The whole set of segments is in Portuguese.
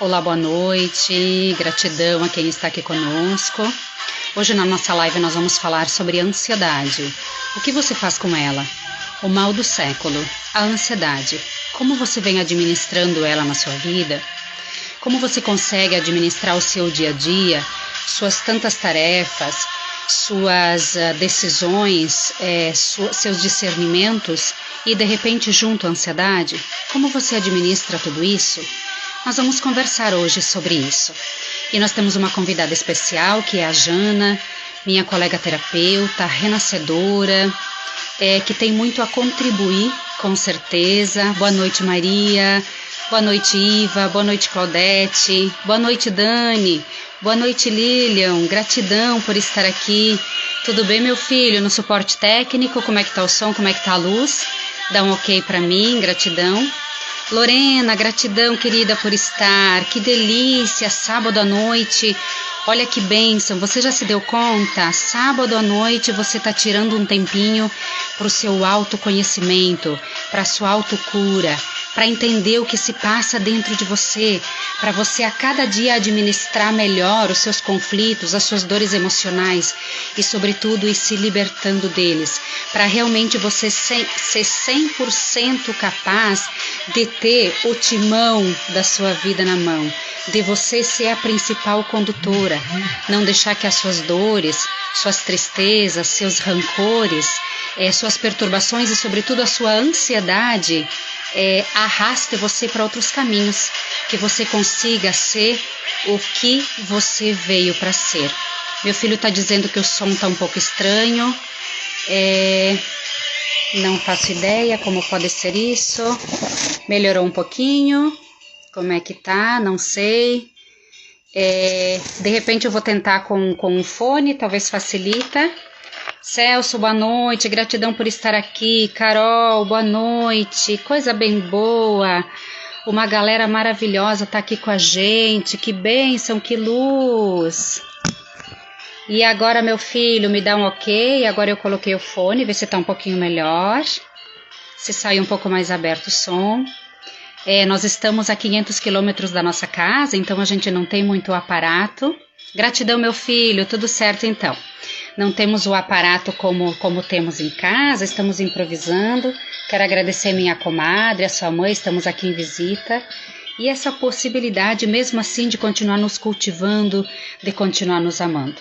Olá, boa noite, gratidão a quem está aqui conosco. Hoje na nossa live nós vamos falar sobre ansiedade. O que você faz com ela? O mal do século, a ansiedade. Como você vem administrando ela na sua vida? Como você consegue administrar o seu dia a dia, suas tantas tarefas, suas decisões, seus discernimentos e de repente junto à ansiedade? Como você administra tudo isso? Nós vamos conversar hoje sobre isso. E nós temos uma convidada especial, que é a Jana, minha colega terapeuta, renascedora, que tem muito a contribuir, com certeza. Boa noite, Maria. Boa noite, Iva. Boa noite, Claudete. Boa noite, Dani. Boa noite, Lilian. Gratidão por estar aqui. Tudo bem, meu filho? No suporte técnico, como é que tá o som? Como é que tá a luz? Dá um ok para mim, gratidão. Lorena, gratidão, querida, por estar. Que delícia, sábado à noite. Olha que bênção, você já se deu conta? Sábado à noite você está tirando um tempinho para o seu autoconhecimento, para a sua autocura, para entender o que se passa dentro de você, para você a cada dia administrar melhor os seus conflitos, as suas dores emocionais e, sobretudo, ir se libertando deles, para realmente você ser 100% capaz de ter o timão da sua vida na mão, de você ser a principal condutora, não deixar que as suas dores, suas tristezas, seus rancores, suas perturbações e, sobretudo, a sua ansiedade arraste você para outros caminhos, que você consiga ser o que você veio para ser. Meu filho está dizendo que o som está um pouco estranho, não faço ideia como pode ser isso. Melhorou um pouquinho, como é que tá, não sei. De repente eu vou tentar com um fone, talvez facilita. Celso, boa noite, gratidão por estar aqui. Carol, boa noite, coisa bem boa. Uma galera maravilhosa tá aqui com a gente, que bênção, que luz. E agora, meu filho, me dá um ok. Agora eu coloquei o fone, vê se tá um pouquinho melhor. Se sai um pouco mais aberto o som. Nós estamos a 500 quilômetros da nossa casa, então a gente não tem muito aparato. Gratidão, meu filho, tudo certo então. Não temos o aparato como temos em casa, estamos improvisando. Quero agradecer minha comadre, a sua mãe, estamos aqui em visita. E essa possibilidade, mesmo assim, de continuar nos cultivando, de continuar nos amando.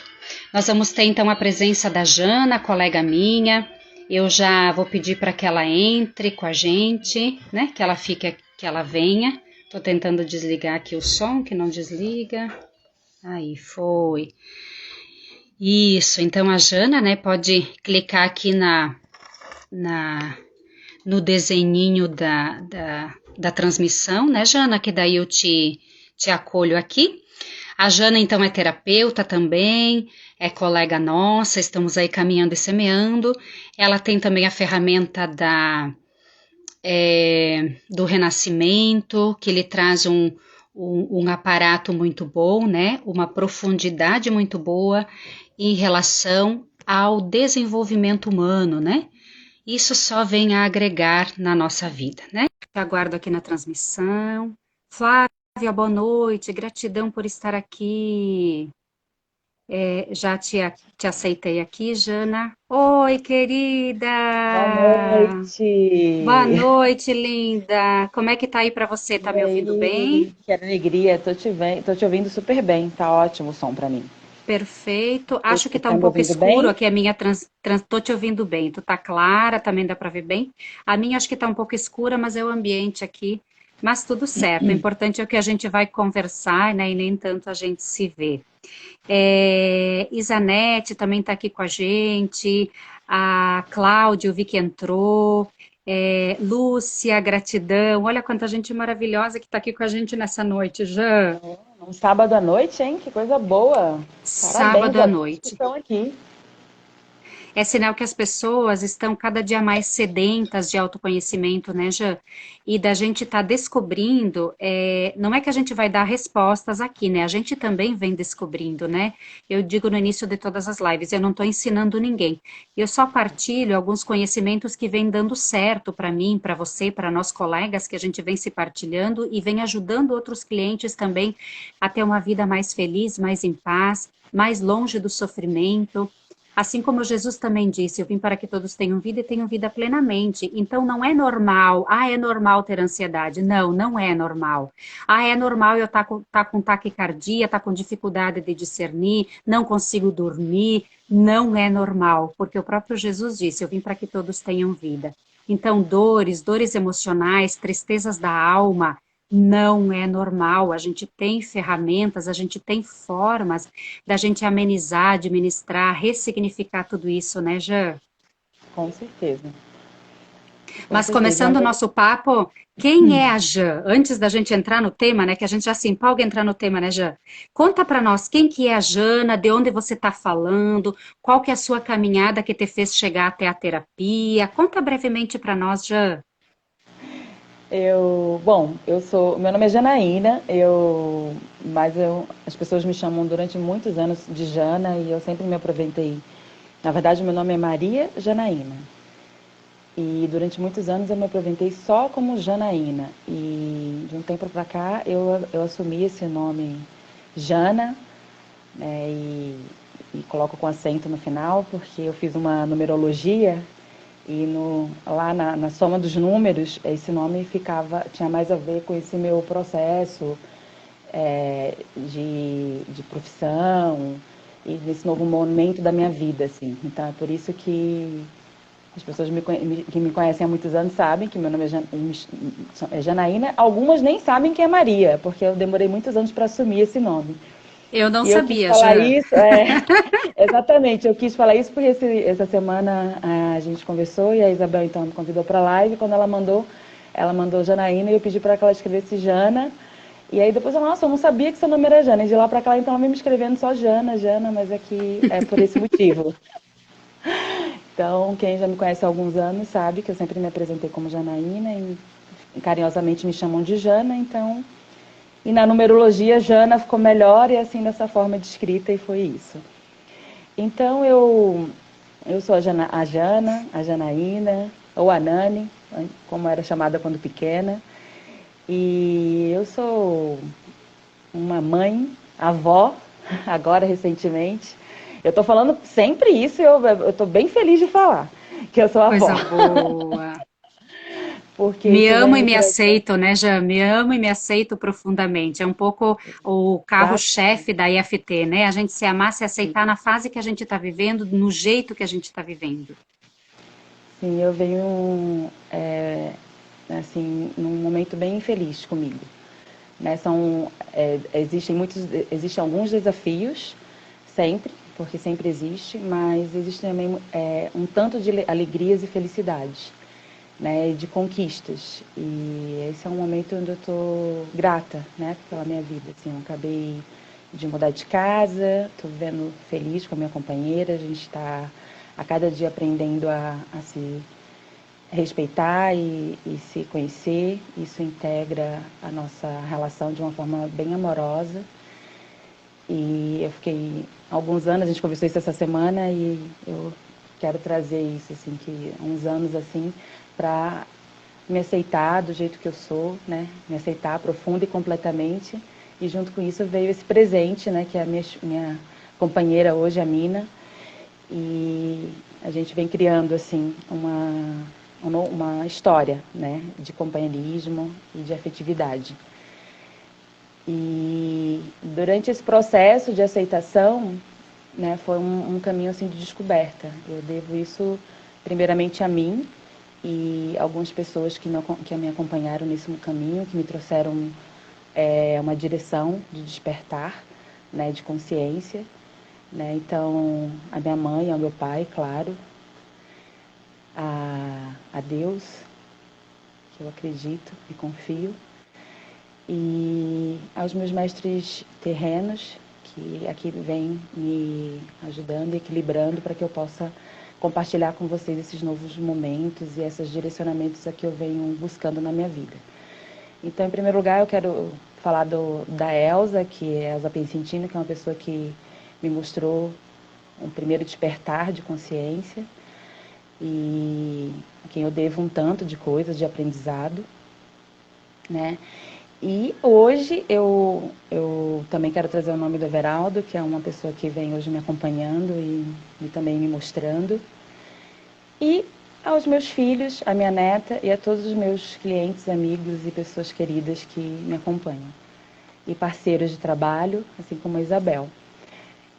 Nós vamos ter então a presença da Jana, colega minha. Eu já vou pedir para que ela entre com a gente, né? Que ela fique, que ela venha. Estou tentando desligar aqui o som, que não desliga. Aí, foi. Isso, então a Jana, né, pode clicar aqui no desenhinho da transmissão, né, Jana, que daí eu te acolho aqui. A Jana, então, é terapeuta também, é colega nossa, estamos aí caminhando e semeando. Ela tem também a ferramenta do renascimento, que lhe traz um aparato muito bom, né, uma profundidade muito boa em relação ao desenvolvimento humano, né? Isso só vem a agregar na nossa vida, né? Eu aguardo aqui na transmissão. Flávia, boa noite, gratidão por estar aqui. Já te aceitei aqui, Jana. Oi, querida! Boa noite! Boa noite, linda! Como é que tá aí para você? Tá E me ouvindo bem? aí, que alegria, tô te ouvindo super bem, tá ótimo o som pra mim. Perfeito. Acho que Você tá tá um me pouco ouvindo escuro bem? aqui a minha tô te ouvindo bem. Tu tá clara, também dá para ver bem. A minha acho que tá um pouco escura, mas é o ambiente aqui. Mas tudo certo. O importante é o que a gente vai conversar, né? E nem tanto a gente se vê. Isanete também tá aqui com a gente. A Cláudia, eu vi que entrou. Lúcia, gratidão. Olha quanta gente maravilhosa que tá aqui com a gente nessa noite, Jã. Um sábado à noite, hein? Que coisa boa! Parabéns Sábado a à todos que noite. estão aqui. É sinal que as pessoas estão cada dia mais sedentas de autoconhecimento, né, Jean? E da gente estar descobrindo, não é que a gente vai dar respostas aqui, né? A gente também vem descobrindo, né? Eu digo no início de todas as lives, eu não estou ensinando ninguém. Eu só partilho alguns conhecimentos que vêm dando certo para mim, para você, para nós colegas, que a gente vem se partilhando e vem ajudando outros clientes também a ter uma vida mais feliz, mais em paz, mais longe do sofrimento. Assim como Jesus também disse, eu vim para que todos tenham vida e tenham vida plenamente. Então não é normal, é normal ter ansiedade. Não, não é normal. É normal eu estar com taquicardia, estar com dificuldade de discernir, não consigo dormir. Não é normal, porque o próprio Jesus disse, eu vim para que todos tenham vida. Então, dores emocionais, tristezas da alma, não é normal. A gente tem ferramentas, a gente tem formas da gente amenizar, administrar, ressignificar tudo isso, né, Jean? Com certeza, com Mas certeza. começando o nosso papo, quem é a Jean? Antes da gente entrar no tema, né, que a gente já se empolga a entrar no tema, né, Jean? Conta para nós quem que é a Jana, de onde você está falando, qual que é a sua caminhada que te fez chegar até a terapia. Conta brevemente para nós, Jean. Meu nome é Janaína, as pessoas me chamam durante muitos anos de Jana e eu sempre me aproveitei. Na verdade, meu nome é Maria Janaína. E durante muitos anos eu me apresentei só como Janaína. E de um tempo para cá eu assumi esse nome Jana, né, e coloco com acento no final, porque eu fiz uma numerologia e lá na soma dos números, esse nome tinha mais a ver com esse meu processo de profissão e desse novo momento da minha vida, assim. Então é por isso que as pessoas que me conhecem há muitos anos sabem que meu nome é Janaína. Algumas nem sabem que é Maria, porque eu demorei muitos anos para assumir esse nome. Eu não E eu quis sabia, falar Jean. isso, exatamente, eu quis falar isso porque essa semana a gente conversou e a Isabel então me convidou para a live. Quando ela mandou Janaína e eu pedi para que ela escrevesse Jana. E aí depois nossa, eu não sabia que seu nome era Jana. E de lá para cá, então, ela vem me escrevendo só Jana, Jana, mas aqui é por esse motivo. Então, quem já me conhece há alguns anos sabe que eu sempre me apresentei como Janaína e carinhosamente me chamam de Jana, então... E na numerologia, Jana ficou melhor e assim dessa forma de escrita e foi isso. Então, eu sou a Jana, a Janaína, ou a Nani, como era chamada quando pequena. E eu sou uma mãe, avó, agora recentemente. Eu tô falando sempre isso e eu tô bem feliz de falar que eu sou avó. Coisa boa. Porque Me isso vem amo e me me trazendo. aceito, né, Jean? Me amo e me aceito profundamente. É um pouco o carro-chefe da IFT, né? A gente se amar, se aceitar na fase que a gente está vivendo, no jeito que a gente está vivendo. Sim, eu venho assim num momento bem infeliz comigo, né? Existem alguns desafios sempre, porque sempre existe, mas existe também um tanto de alegrias e felicidades, né? De conquistas. E esse é um momento onde eu estou grata, né? Pela minha vida. Assim, eu acabei de mudar de casa, estou vivendo feliz com a minha companheira, a gente está a cada dia aprendendo a se respeitar e se conhecer. Isso integra a nossa relação de uma forma bem amorosa. E eu fiquei alguns anos, a gente conversou isso essa semana e eu quero trazer isso, assim, que uns anos, assim, para me aceitar do jeito que eu sou, né? Me aceitar profunda e completamente. E junto com isso veio esse presente, né? Que é a minha companheira hoje, a Mina. E a gente vem criando, assim, uma história, né? De companheirismo e de afetividade. E durante esse processo de aceitação, né, foi um caminho assim de descoberta. Eu devo isso primeiramente a mim e algumas pessoas que me acompanharam nesse caminho, que me trouxeram uma direção de despertar, né, de consciência. Né? Então, a minha mãe, ao meu pai, claro, a Deus, que eu acredito e confio, e aos meus mestres terrenos, que aqui vêm me ajudando e equilibrando para que eu possa compartilhar com vocês esses novos momentos e esses direcionamentos que eu venho buscando na minha vida. Então, em primeiro lugar, eu quero falar da Elza, que é a Elza Piacentini, que é uma pessoa que me mostrou um primeiro despertar de consciência e a quem eu devo um tanto de coisas, de aprendizado, né? E hoje eu também quero trazer o nome do Everaldo, que é uma pessoa que vem hoje me acompanhando e também me mostrando. E aos meus filhos, a minha neta e a todos os meus clientes, amigos e pessoas queridas que me acompanham. E parceiros de trabalho, assim como a Isabel.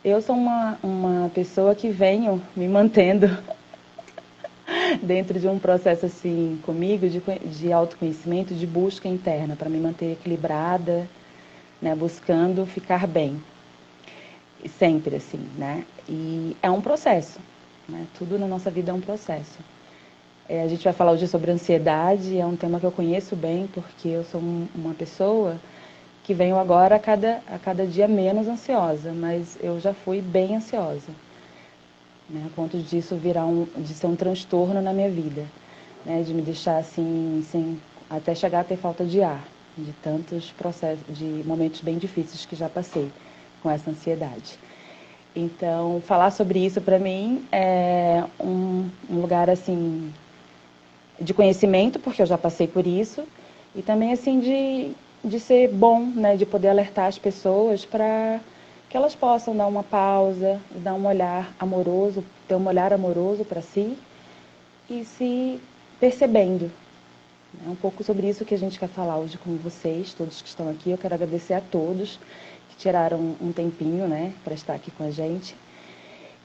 Eu sou uma pessoa que venho me mantendo dentro de um processo assim comigo de autoconhecimento, de busca interna, para me manter equilibrada, né, buscando ficar bem. Sempre assim, né? E é um processo, né? Tudo na nossa vida é um processo. A gente vai falar hoje sobre ansiedade, é um tema que eu conheço bem, porque eu sou uma pessoa que venho agora a cada dia menos ansiosa, mas eu já fui bem ansiosa, né, a ponto disso de ser um transtorno na minha vida, né, de me deixar assim, até chegar a ter falta de ar, de tantos processos, de momentos bem difíceis que já passei com essa ansiedade. Então, falar sobre isso para mim é um lugar assim de conhecimento, porque eu já passei por isso, e também assim de ser bom, né, de poder alertar as pessoas para que elas possam dar uma pausa, dar um olhar amoroso, ter um olhar amoroso para si e se percebendo. É um pouco sobre isso que a gente quer falar hoje com vocês, todos que estão aqui. Eu quero agradecer a todos que tiraram um tempinho, né, para estar aqui com a gente.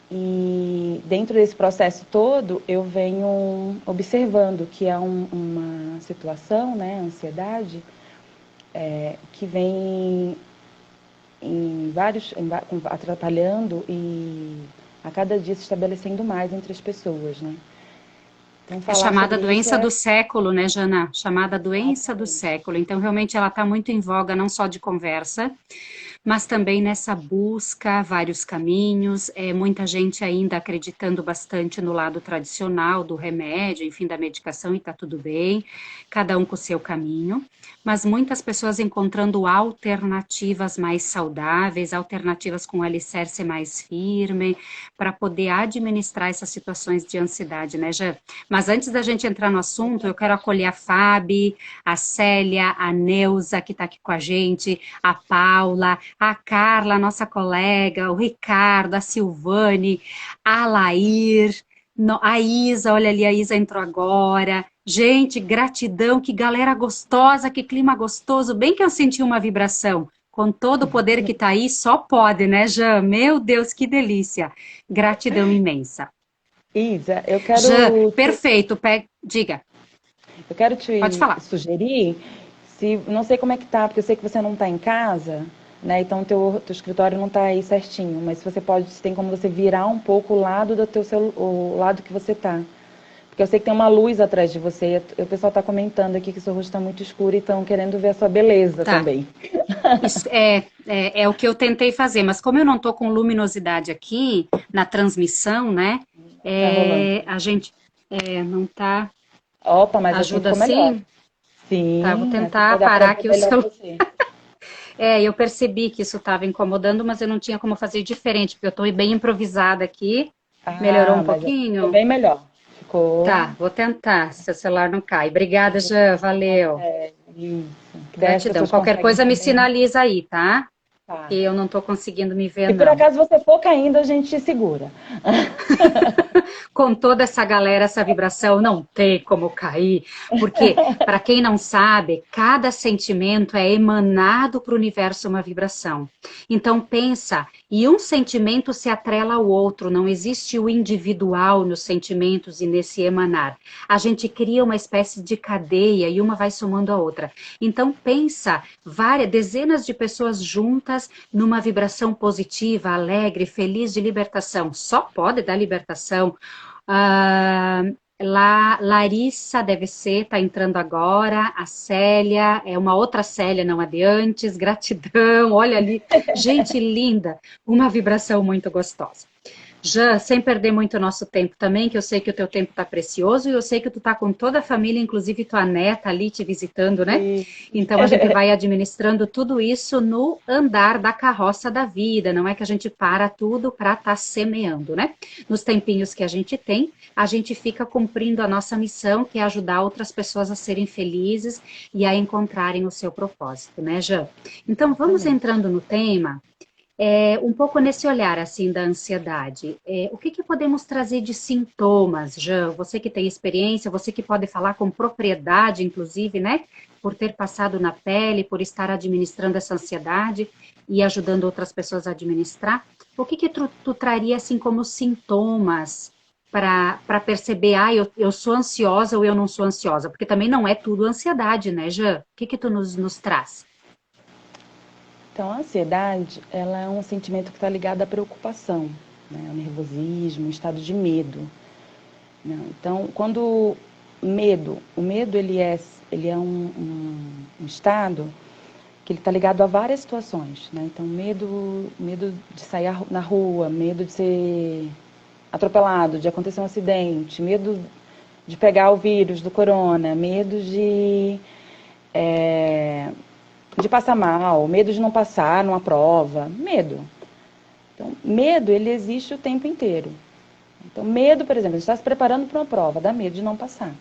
E dentro desse processo todo, eu venho observando que é uma situação, né, a ansiedade, que vem atrapalhando e a cada dia se estabelecendo mais entre as pessoas, né? Então, É falar chamada sobre doença isso do século, né, Jana? Chamada doença do exatamente. século. Então, realmente, ela está muito em voga, não só de conversa, mas também nessa busca, vários caminhos, muita gente ainda acreditando bastante no lado tradicional do remédio, enfim, da medicação, e está tudo bem, cada um com o seu caminho, mas muitas pessoas encontrando alternativas mais saudáveis, alternativas com alicerce mais firme, para poder administrar essas situações de ansiedade, né, Jana? Mas antes da gente entrar no assunto, eu quero acolher a Fábio, a Célia, a Neuza, que está aqui com a gente, a Paula, a Carla, nossa colega, o Ricardo, a Silvane, a Lair, a Isa, olha ali, a Isa entrou agora. Gente, gratidão, que galera gostosa, que clima gostoso, bem que eu senti uma vibração. Com todo o poder que está aí, só pode, né, Jan? Meu Deus, que delícia. Gratidão imensa. Isa, Jan, perfeito, diga, eu quero pode te falar. sugerir, se não sei como é que tá, porque eu sei que você não está em casa, né? Então teu escritório não está aí certinho, mas você tem como você virar um pouco o lado o lado que você tá. Porque eu sei que tem uma luz atrás de você, e o pessoal está comentando aqui que seu rosto está muito escuro e estão querendo ver a sua beleza Tá. também. Isso é o que eu tentei fazer, mas como eu não estou com luminosidade aqui na transmissão, né? Tá rolando. A gente não tá. Opa, mas assim Ajuda ficou melhor. assim? Tá, eu vou Sim, assim tentar dá para parar ver aqui o melhor celular. você. Eu percebi que isso estava incomodando, mas eu não tinha como fazer diferente, porque eu estou bem improvisada aqui. Melhorou Ah, um mas assim ficou pouquinho? bem melhor. Ficou. Tá, vou tentar, se o celular não cai. Obrigada, Jean, valeu. Isso. Que daí as Gratidão. pessoas Qualquer conseguem coisa me também. sinaliza aí, tá? Que Tá. eu não estou conseguindo me ver, Se por não. acaso você for caindo, a gente te segura. Com toda essa galera, essa vibração, não tem como cair, porque, para quem não sabe, cada sentimento é emanado para o universo uma vibração. Então, pensa, e um sentimento se atrela ao outro, não existe o individual nos sentimentos e nesse emanar. A gente cria uma espécie de cadeia e uma vai somando a outra. Então, pensa, dezenas de pessoas juntas numa vibração positiva, alegre, feliz de libertação. Só pode dar libertação. Larissa deve ser, está entrando agora, a Célia, é uma outra Célia, não a de antes, gratidão, olha ali, gente linda, uma vibração muito gostosa. Já, sem perder muito nosso tempo também, que eu sei que o teu tempo está precioso e eu sei que tu está com toda a família, inclusive tua neta ali te visitando, né? E Então a gente vai administrando tudo isso no andar da carroça da vida, não é que a gente para tudo para estar semeando, né? Nos tempinhos que a gente tem, a gente fica cumprindo a nossa missão, que é ajudar outras pessoas a serem felizes e a encontrarem o seu propósito, né, Jean? Então vamos exatamente. entrando no tema. Um pouco nesse olhar assim da ansiedade, o que podemos trazer de sintomas, Jean? Você que tem experiência, você que pode falar com propriedade, inclusive, né? Por ter passado na pele, por estar administrando essa ansiedade e ajudando outras pessoas a administrar, o que tu traria assim como sintomas para perceber, eu sou ansiosa ou eu não sou ansiosa? Porque também não é tudo ansiedade, né, Jean? O que tu nos traz? Então, a ansiedade, ela é um sentimento que está ligado à preocupação, né? Ao nervosismo, um estado de medo. Né? Então, quando o medo ele é um estado que ele está ligado a várias situações, né? Então, medo de sair na rua, medo de ser atropelado, de acontecer um acidente, medo de pegar o vírus do corona, medo é, de passar mal, medo de não passar numa prova, medo. Então, medo, ele existe o tempo inteiro. Então, medo, por exemplo, a gente está se preparando para uma prova, dá medo de não passar.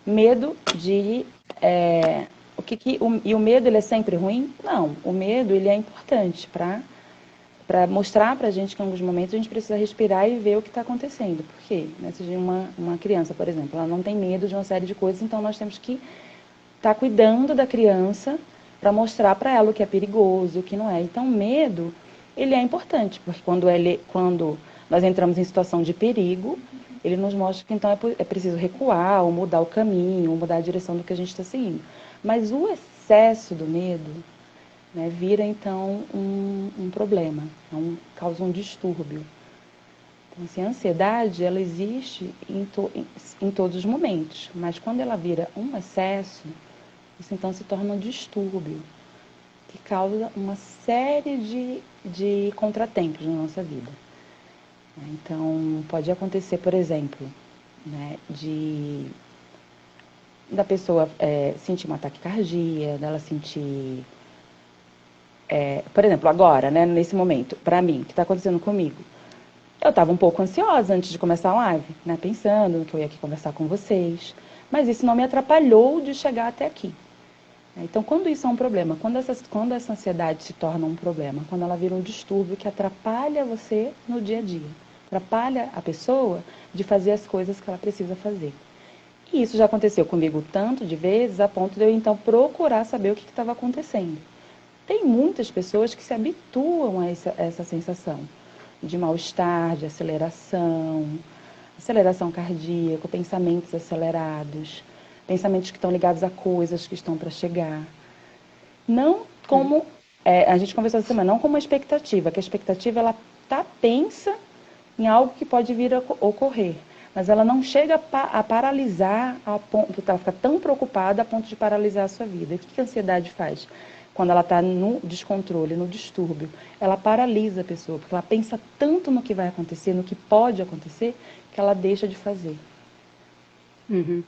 Medo de... e o medo, ele é sempre ruim? Não, o medo, ele é importante para mostrar para a gente que em alguns momentos a gente precisa respirar e ver o que está acontecendo. Por quê? Né? Se uma criança, por exemplo, ela não tem medo de uma série de coisas, então nós temos que estar cuidando da criança para mostrar para ela o que é perigoso, o que não é. Então, o medo, ele é importante, porque quando nós entramos em situação de perigo, ele nos mostra que então é preciso recuar, ou mudar o caminho, ou mudar a direção do que a gente está seguindo. Mas o excesso do medo, né, vira então um problema, causa um distúrbio. Então, assim, a ansiedade, ela existe em todos os momentos, mas quando ela vira um excesso, isso então se torna um distúrbio que causa uma série de contratempos na nossa vida. Então, pode acontecer, por exemplo, né, da pessoa sentir uma taquicardia, dela sentir... por exemplo, agora, né, nesse momento, para mim, o que está acontecendo comigo? Eu estava um pouco ansiosa antes de começar a live, né, pensando que eu ia aqui conversar com vocês, mas isso não me atrapalhou de chegar até aqui. Então, quando isso é um problema, quando essa ansiedade se torna um problema, quando ela vira um distúrbio que atrapalha você no dia a dia, atrapalha a pessoa de fazer as coisas que ela precisa fazer. E isso já aconteceu comigo tanto de vezes, a ponto de eu então procurar saber o que estava acontecendo. Tem muitas pessoas que se habituam a essa sensação de mal-estar, de aceleração cardíaca, pensamentos acelerados, pensamentos que estão ligados a coisas que estão para chegar. Não como, a gente conversou essa semana, não como uma expectativa, que a expectativa ela pensa em algo que pode vir a ocorrer, mas ela não chega a paralisar, a ponto, ela fica tão preocupada a ponto de paralisar a sua vida. E o que a ansiedade faz? Quando ela está no descontrole, no distúrbio, ela paralisa a pessoa, porque ela pensa tanto no que vai acontecer, no que pode acontecer, que ela deixa de fazer. Uhum.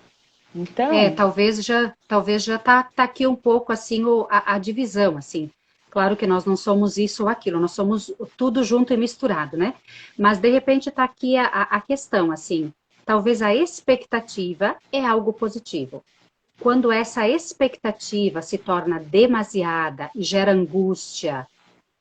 Então, Talvez já tá aqui um pouco assim a divisão, assim. Claro que nós não somos isso ou aquilo, nós somos tudo junto e misturado, né? Mas de repente está aqui a questão, assim. Talvez a expectativa é algo positivo. Quando essa expectativa se torna demasiada e gera angústia,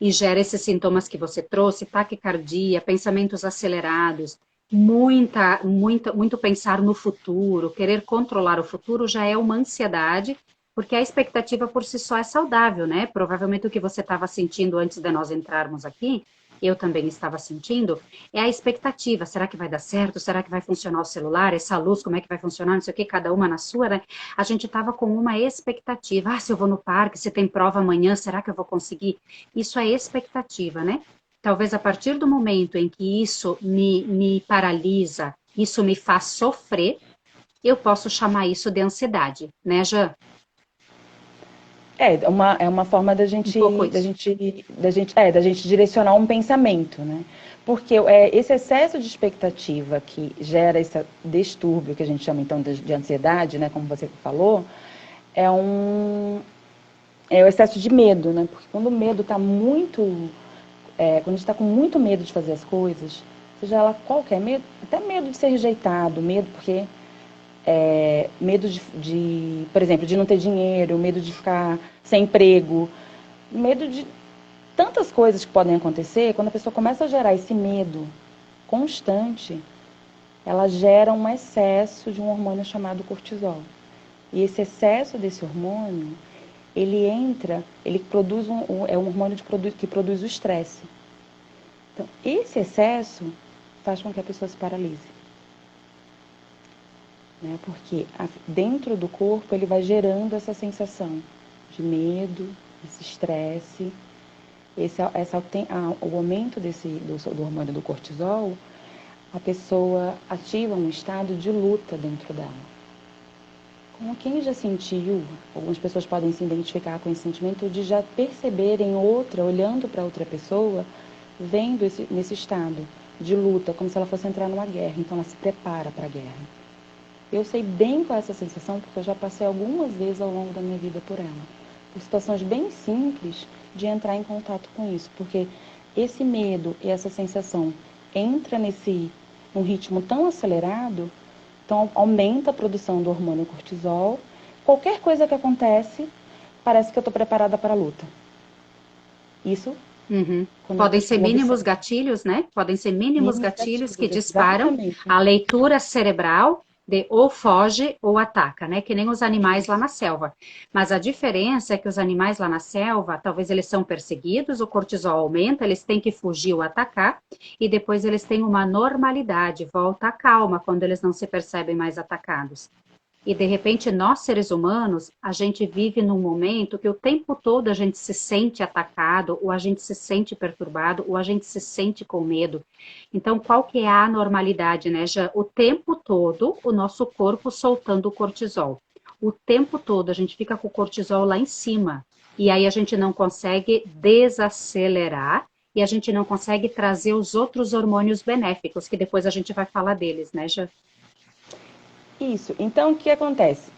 e gera esses sintomas que você trouxe, taquicardia, pensamentos acelerados, muito pensar no futuro, querer controlar o futuro já é uma ansiedade, porque a expectativa por si só é saudável, né? Provavelmente o que você estava sentindo antes de nós entrarmos aqui, eu também estava sentindo, é a expectativa. Será que vai dar certo? Será que vai funcionar o celular? Essa luz, como é que vai funcionar? Não sei o que, cada uma na sua, né? A gente estava com uma expectativa. Se eu vou no parque, se tem prova amanhã, será que eu vou conseguir? Isso é expectativa, né? Talvez a partir do momento em que isso me paralisa, isso me faz sofrer, eu posso chamar isso de ansiedade, né, Jean? É uma forma Um pouco isso. da gente direcionar um pensamento, né? Porque esse excesso de expectativa que gera esse distúrbio que a gente chama então de ansiedade, né? Como você falou, é é o excesso de medo, né? Porque quando o medo está quando a gente está com muito medo de fazer as coisas, seja ela qualquer medo, até medo de ser rejeitado, medo porque medo por exemplo, de não ter dinheiro, medo de ficar sem emprego, medo de tantas coisas que podem acontecer. Quando a pessoa começa a gerar esse medo constante, ela gera um excesso de um hormônio chamado cortisol. E esse excesso desse hormônio, ele produz é um hormônio que produz o estresse. Então, esse excesso faz com que a pessoa se paralise. Né? Porque dentro do corpo ele vai gerando essa sensação de medo, esse estresse, o aumento do hormônio do cortisol, a pessoa ativa um estado de luta dentro dela. Como quem já sentiu, algumas pessoas podem se identificar com esse sentimento de já perceberem olhando para outra pessoa, vendo nesse estado de luta, como se ela fosse entrar numa guerra, então ela se prepara para a guerra. Eu sei bem qual é essa sensação, porque eu já passei algumas vezes ao longo da minha vida por ela. Por situações bem simples de entrar em contato com isso, porque esse medo e essa sensação entra num ritmo tão acelerado, então aumenta a produção do hormônio cortisol. Qualquer coisa que acontece, parece que eu estou preparada para a luta. Isso Uhum. quando Podem ser eu mínimos observo. gatilhos, né? Podem ser mínimos Mínimos gatilhos que gatilhos, disparam exatamente. a leitura cerebral de ou foge ou ataca, né? Que nem os animais lá na selva. Mas a diferença é que os animais lá na selva, talvez eles são perseguidos, o cortisol aumenta, eles têm que fugir ou atacar, e depois eles têm uma normalidade, volta a calma quando eles não se percebem mais atacados. E de repente nós seres humanos, a gente vive num momento que o tempo todo a gente se sente atacado, ou a gente se sente perturbado, ou a gente se sente com medo. Então, qual que é a anormalidade, né? Já o tempo todo o nosso corpo soltando o cortisol. O tempo todo a gente fica com o cortisol lá em cima. E aí a gente não consegue desacelerar e a gente não consegue trazer os outros hormônios benéficos, que depois a gente vai falar deles, né, Já? Isso. Então, o que acontece?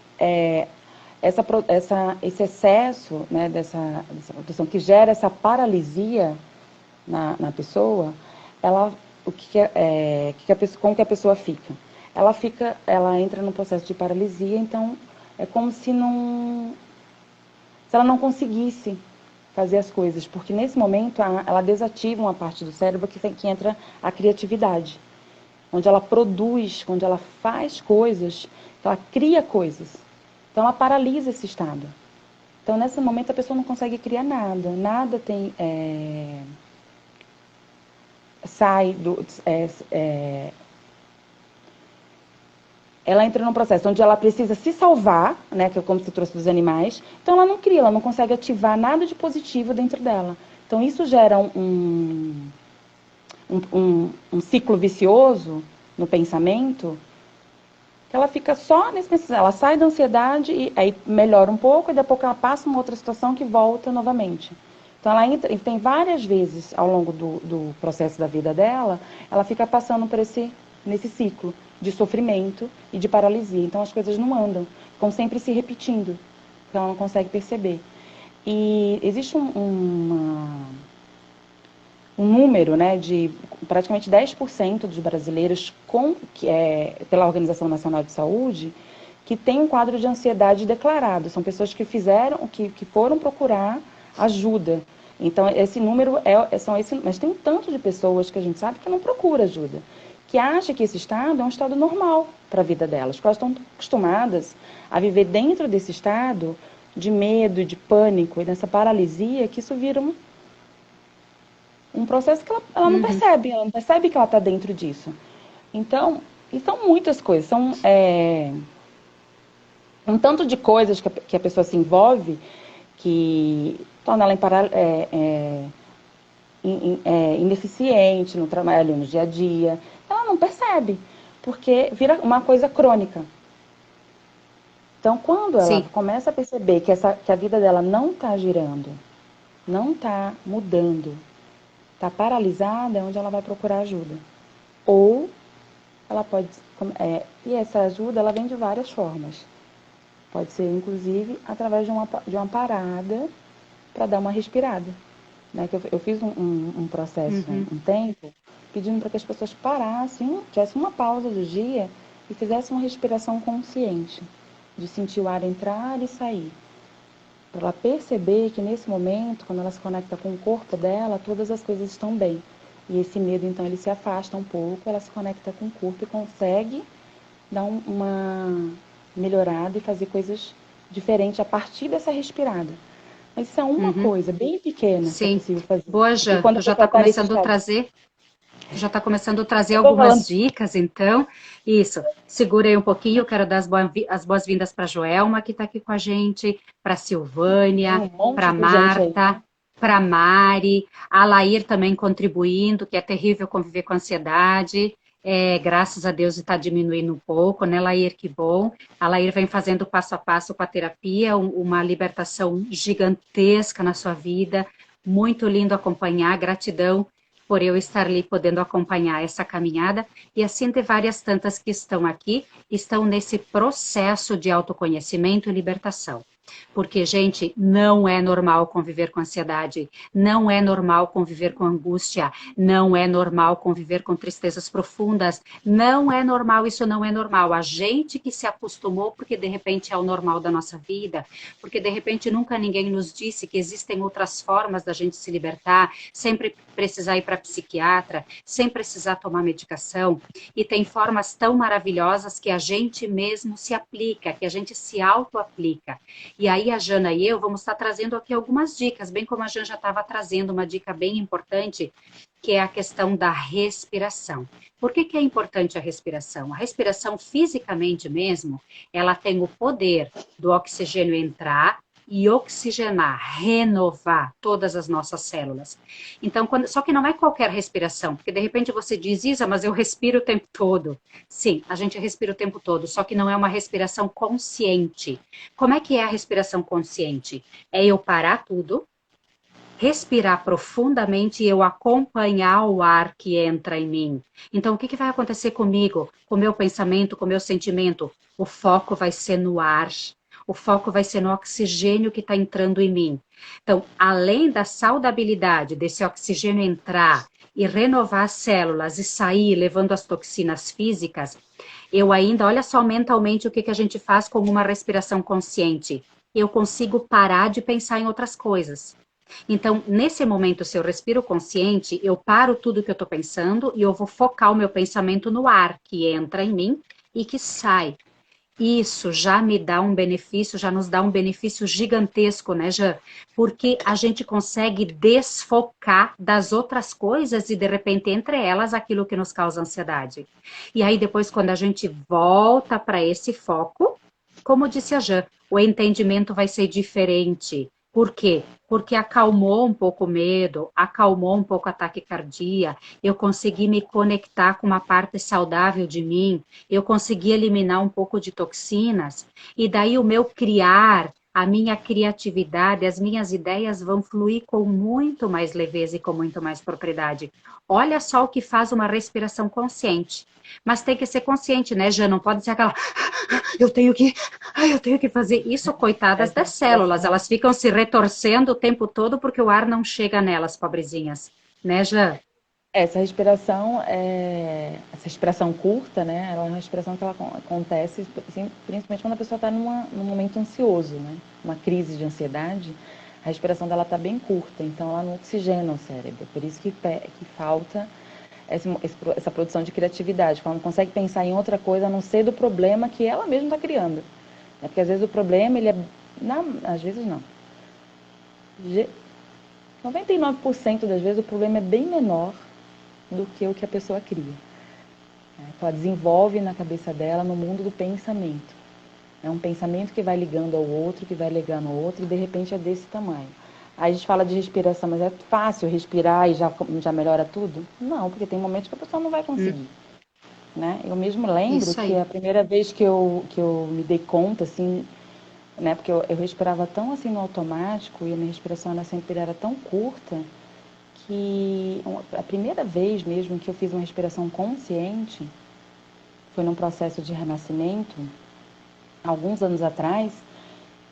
Esse excesso, né, dessa produção que gera essa paralisia na pessoa, como que a pessoa fica? Ela entra num processo de paralisia, então é como se ela não conseguisse fazer as coisas, porque nesse momento ela desativa uma parte do cérebro que entra a criatividade, onde ela produz, onde ela faz coisas, ela cria coisas. Então ela paralisa esse estado. Então nesse momento a pessoa não consegue criar nada, nada tem sai do ela entra num processo onde ela precisa se salvar, né, que é como se trouxe dos animais. Então ela não cria, ela não consegue ativar nada de positivo dentro dela. Então isso gera um ciclo vicioso no pensamento, que ela fica só nesse pensamento. Ela sai da ansiedade e aí melhora um pouco, e depois ela passa uma outra situação que volta novamente. Então ela entra, e tem várias vezes ao longo do processo da vida dela, ela fica passando por nesse ciclo de sofrimento e de paralisia. Então as coisas não andam, ficam sempre se repetindo, porque ela não consegue perceber. E existe um número, né, de praticamente 10% dos brasileiros pela Organização Nacional de Saúde, que tem um quadro de ansiedade declarado. São pessoas que foram procurar ajuda. Então, esse número mas tem um tanto de pessoas que a gente sabe que não procura ajuda, que acha que esse estado é um estado normal para a vida delas, porque elas estão acostumadas a viver dentro desse estado de medo, de pânico e dessa paralisia, que isso vira um processo que ela Uhum. não percebe que ela está dentro disso. Então, e são muitas coisas, um tanto de coisas que a pessoa se envolve que torna ela ineficiente no trabalho, no dia a dia. Ela não percebe, porque vira uma coisa crônica. Então, quando ela Sim. começa a perceber que a vida dela não está girando, não está mudando, está paralisada, é onde ela vai procurar ajuda. Ou ela pode... e essa ajuda, ela vem de várias formas. Pode ser, inclusive, através de uma parada para dar uma respirada. Né? Que eu fiz um processo, Uhum. um tempo, pedindo para que as pessoas parassem, tivessem uma pausa do dia e fizessem uma respiração consciente, de sentir o ar entrar e sair. Para ela perceber que nesse momento, quando ela se conecta com o corpo dela, todas as coisas estão bem. E esse medo, então, ele se afasta um pouco, ela se conecta com o corpo e consegue dar uma melhorada e fazer coisas diferentes a partir dessa respirada. Mas isso é uma Uhum. coisa bem pequena que é Sim. possível fazer. Boa, E Jã. quando Tu a já pessoa está está nesse começando a estado, trazer Tu já está começando a trazer eu estou falando algumas dicas, então. Isso. Segurei um pouquinho, eu quero dar as boas-vindas para a Joelma, que está aqui com a gente, para a tem Silvânia, um monte para a de gente aí, Marta, né? para a Mari, a Lair também contribuindo, que é terrível conviver com ansiedade. Graças a Deus está diminuindo um pouco, né, Lair? Que bom. A Lair vem fazendo passo a passo com a terapia, uma libertação gigantesca na sua vida. Muito lindo acompanhar, gratidão por eu estar ali podendo acompanhar essa caminhada, e assim de várias tantas que estão aqui, estão nesse processo de autoconhecimento e libertação. Porque, gente, não é normal conviver com ansiedade, não é normal conviver com angústia, não é normal conviver com tristezas profundas, não é normal, isso não é normal. A gente que se acostumou porque de repente é o normal da nossa vida, porque de repente nunca ninguém nos disse que existem outras formas da gente se libertar, sempre precisar ir para psiquiatra, sem precisar tomar medicação, e tem formas tão maravilhosas que a gente mesmo se aplica, que a gente se auto-aplica. E aí a Jana e eu vamos estar trazendo aqui algumas dicas, bem como a Jana já estava trazendo uma dica bem importante, que é a questão da respiração. Por que é importante a respiração? A respiração, fisicamente mesmo, ela tem o poder do oxigênio entrar e oxigenar, renovar todas as nossas células. Então, só que não é qualquer respiração, porque de repente você diz, Isa, mas eu respiro o tempo todo. Sim, a gente respira o tempo todo, só que não é uma respiração consciente. Como é que é a respiração consciente? É eu parar tudo, respirar profundamente e eu acompanhar o ar que entra em mim. Então, o que vai acontecer comigo, com o meu pensamento, com o meu sentimento? O foco vai ser no ar, o foco vai ser no oxigênio que está entrando em mim. Então, além da saudabilidade desse oxigênio entrar e renovar as células e sair levando as toxinas físicas, eu ainda, olha só mentalmente o que a gente faz com uma respiração consciente. Eu consigo parar de pensar em outras coisas. Então, nesse momento, se eu respiro consciente, eu paro tudo que eu estou pensando e eu vou focar o meu pensamento no ar que entra em mim e que sai. Isso já me dá um benefício, já nos dá um benefício gigantesco, né, Jean? Porque a gente consegue desfocar das outras coisas e, de repente, entre elas, aquilo que nos causa ansiedade. E aí, depois, quando a gente volta para esse foco, como disse a Jean, o entendimento vai ser diferente. Por quê? Porque acalmou um pouco o medo, acalmou um pouco a taquicardia, eu consegui me conectar com uma parte saudável de mim, eu consegui eliminar um pouco de toxinas, e daí o meu criar, a minha criatividade, as minhas ideias vão fluir com muito mais leveza e com muito mais propriedade. Olha só o que faz uma respiração consciente. Mas tem que ser consciente, né, Jana? Não pode ser aquela, eu tenho que fazer isso, coitadas Essa das células, respiração, elas ficam se retorcendo o tempo todo porque o ar não chega nelas, pobrezinhas. Né, Jã? essa respiração curta, né? Ela é uma respiração que ela acontece, assim, principalmente quando a pessoa está num momento ansioso, né? Uma crise de ansiedade, a respiração dela está bem curta, então ela não oxigena o cérebro. Por isso que falta essa produção de criatividade, que ela não consegue pensar em outra coisa a não ser do problema que ela mesma está criando. Né? Porque às vezes o problema, ele é... Não, às vezes não. 99% das vezes o problema é bem menor do que o que a pessoa cria. Ela desenvolve na cabeça dela, no mundo do pensamento. É um pensamento que vai ligando ao outro, que vai ligando ao outro, e de repente é desse tamanho. Aí a gente fala de respiração, mas é fácil respirar e já melhora tudo? Não, porque tem momentos que a pessoa não vai conseguir. né? Eu mesmo lembro Isso que aí. a primeira vez que eu me dei conta, assim, né? Porque eu respirava tão assim no automático e a minha respiração ela sempre era tão curta que a primeira vez mesmo que eu fiz uma respiração consciente foi num processo de renascimento, alguns anos atrás,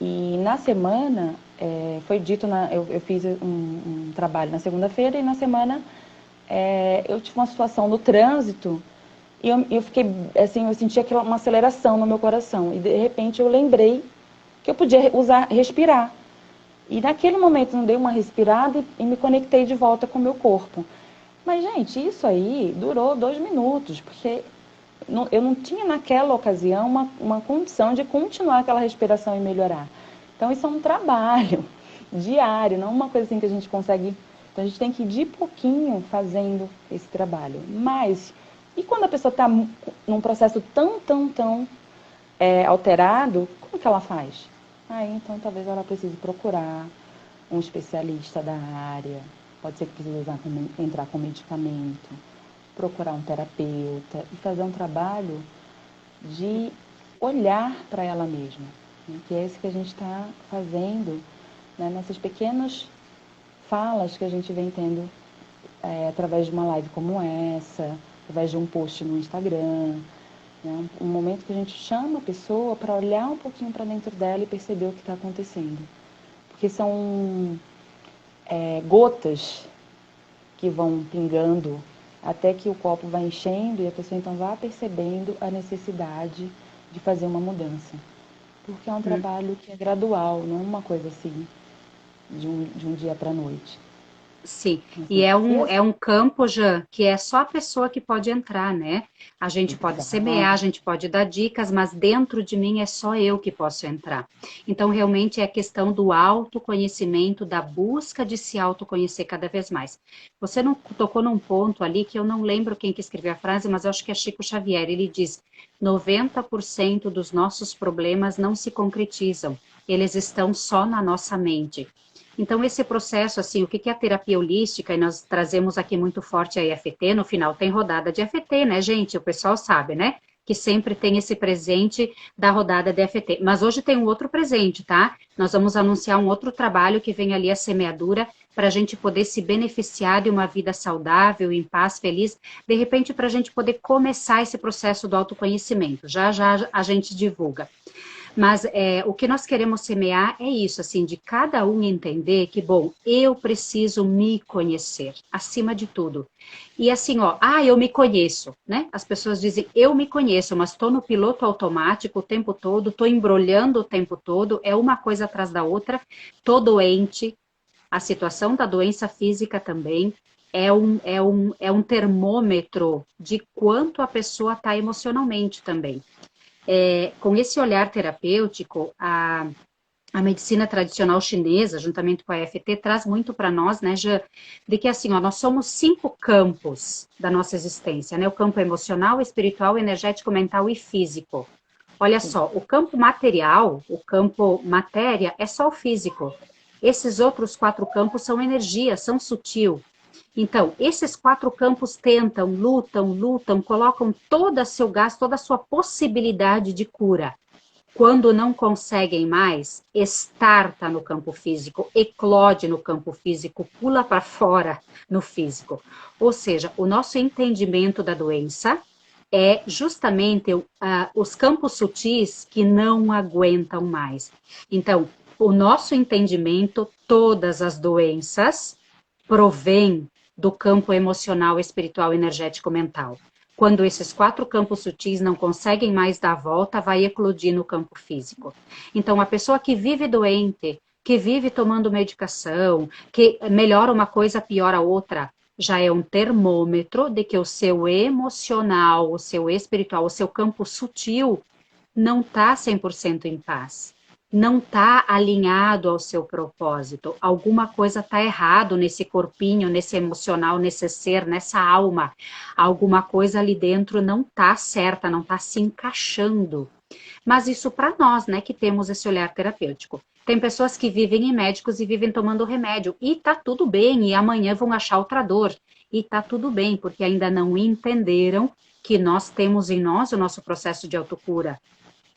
e na semana, foi dito, eu fiz um trabalho na segunda-feira e na semana eu tive uma situação no trânsito e eu fiquei, assim, eu senti uma aceleração no meu coração e de repente eu lembrei que eu podia respirar. E naquele momento eu dei uma respirada e me conectei de volta com o meu corpo. Mas, gente, isso aí durou 2 minutos, porque eu não tinha naquela ocasião uma condição de continuar aquela respiração e melhorar. Então, isso é um trabalho diário, não uma coisa assim que a gente consegue. Então, a gente tem que ir de pouquinho fazendo esse trabalho. Mas, e quando a pessoa está num processo tão alterado, como que ela faz? Aí, então, talvez ela precise procurar um especialista da área. Pode ser que precise entrar com medicamento, procurar um terapeuta e fazer um trabalho de olhar para ela mesma, né? Que é esse que a gente está fazendo, né? Nessas pequenas falas que a gente vem tendo através de uma live como essa, através de um post no Instagram, né? Um momento que a gente chama a pessoa para olhar um pouquinho para dentro dela e perceber o que está acontecendo. Porque são gotas que vão pingando até que o copo vai enchendo e a pessoa então vai percebendo a necessidade de fazer uma mudança. Porque é um trabalho que é gradual, não é uma coisa assim de um dia para a noite. Sim, e Assim, é um campo, já que é só a pessoa que pode entrar, né? A gente pode semear, a exato. gente pode dar dicas, mas dentro de mim é só eu que posso entrar. Então, realmente é a questão do autoconhecimento, da busca de se autoconhecer cada vez mais. Você não tocou num ponto ali que eu não lembro quem que escreveu a frase, mas eu acho que é Chico Xavier. Ele diz: 90% dos nossos problemas não se concretizam, eles estão só na nossa mente. Então, esse processo, assim, o que é a terapia holística? E nós trazemos aqui muito forte a EFT, no final tem rodada de EFT, né, gente? O pessoal sabe, né? Que sempre tem esse presente da rodada de EFT. Mas hoje tem um outro presente, tá? Nós vamos anunciar um outro trabalho que vem ali a semeadura para a gente poder se beneficiar de uma vida saudável, em paz, feliz, de repente para a gente poder começar esse processo do autoconhecimento. Já já a gente divulga. Mas o que nós queremos semear é isso, assim, de cada um entender que, bom, eu preciso me conhecer, acima de tudo. E assim, ó, eu me conheço, né? As pessoas dizem, eu me conheço, mas estou no piloto automático o tempo todo, estou embrulhando o tempo todo, é uma coisa atrás da outra, estou doente, a situação da doença física também é um termômetro de quanto a pessoa está emocionalmente também. Com esse olhar terapêutico, a medicina tradicional chinesa, juntamente com a EFT, traz muito para nós, né, Jean, de que assim, ó, nós somos 5 campos da nossa existência, né, o campo emocional, espiritual, energético, mental e físico. Olha só, o campo material, o campo matéria, é só o físico. Esses outros 4 campos são energia, são sutil. Então, esses 4 campos tentam, lutam, colocam todo o seu gás, toda a sua possibilidade de cura. Quando não conseguem mais, estarta no campo físico, eclode no campo físico, pula para fora no físico. Ou seja, o nosso entendimento da doença é justamente os campos sutis que não aguentam mais. Então, o nosso entendimento, todas as doenças provém do campo emocional, espiritual, energético, mental. Quando esses 4 campos sutis não conseguem mais dar a volta, vai eclodir no campo físico. Então, a pessoa que vive doente, que vive tomando medicação, que melhora uma coisa, piora outra, já é um termômetro de que o seu emocional, o seu espiritual, o seu campo sutil não está 100% em paz. Não está alinhado ao seu propósito. Alguma coisa está errado nesse corpinho, nesse emocional, nesse ser, nessa alma. Alguma coisa ali dentro não está certa, não está se encaixando. Mas isso para nós, né, que temos esse olhar terapêutico. Tem pessoas que vivem em médicos e vivem tomando remédio. E tá tudo bem, e amanhã vão achar outra dor. E tá tudo bem, porque ainda não entenderam que nós temos em nós o nosso processo de autocura.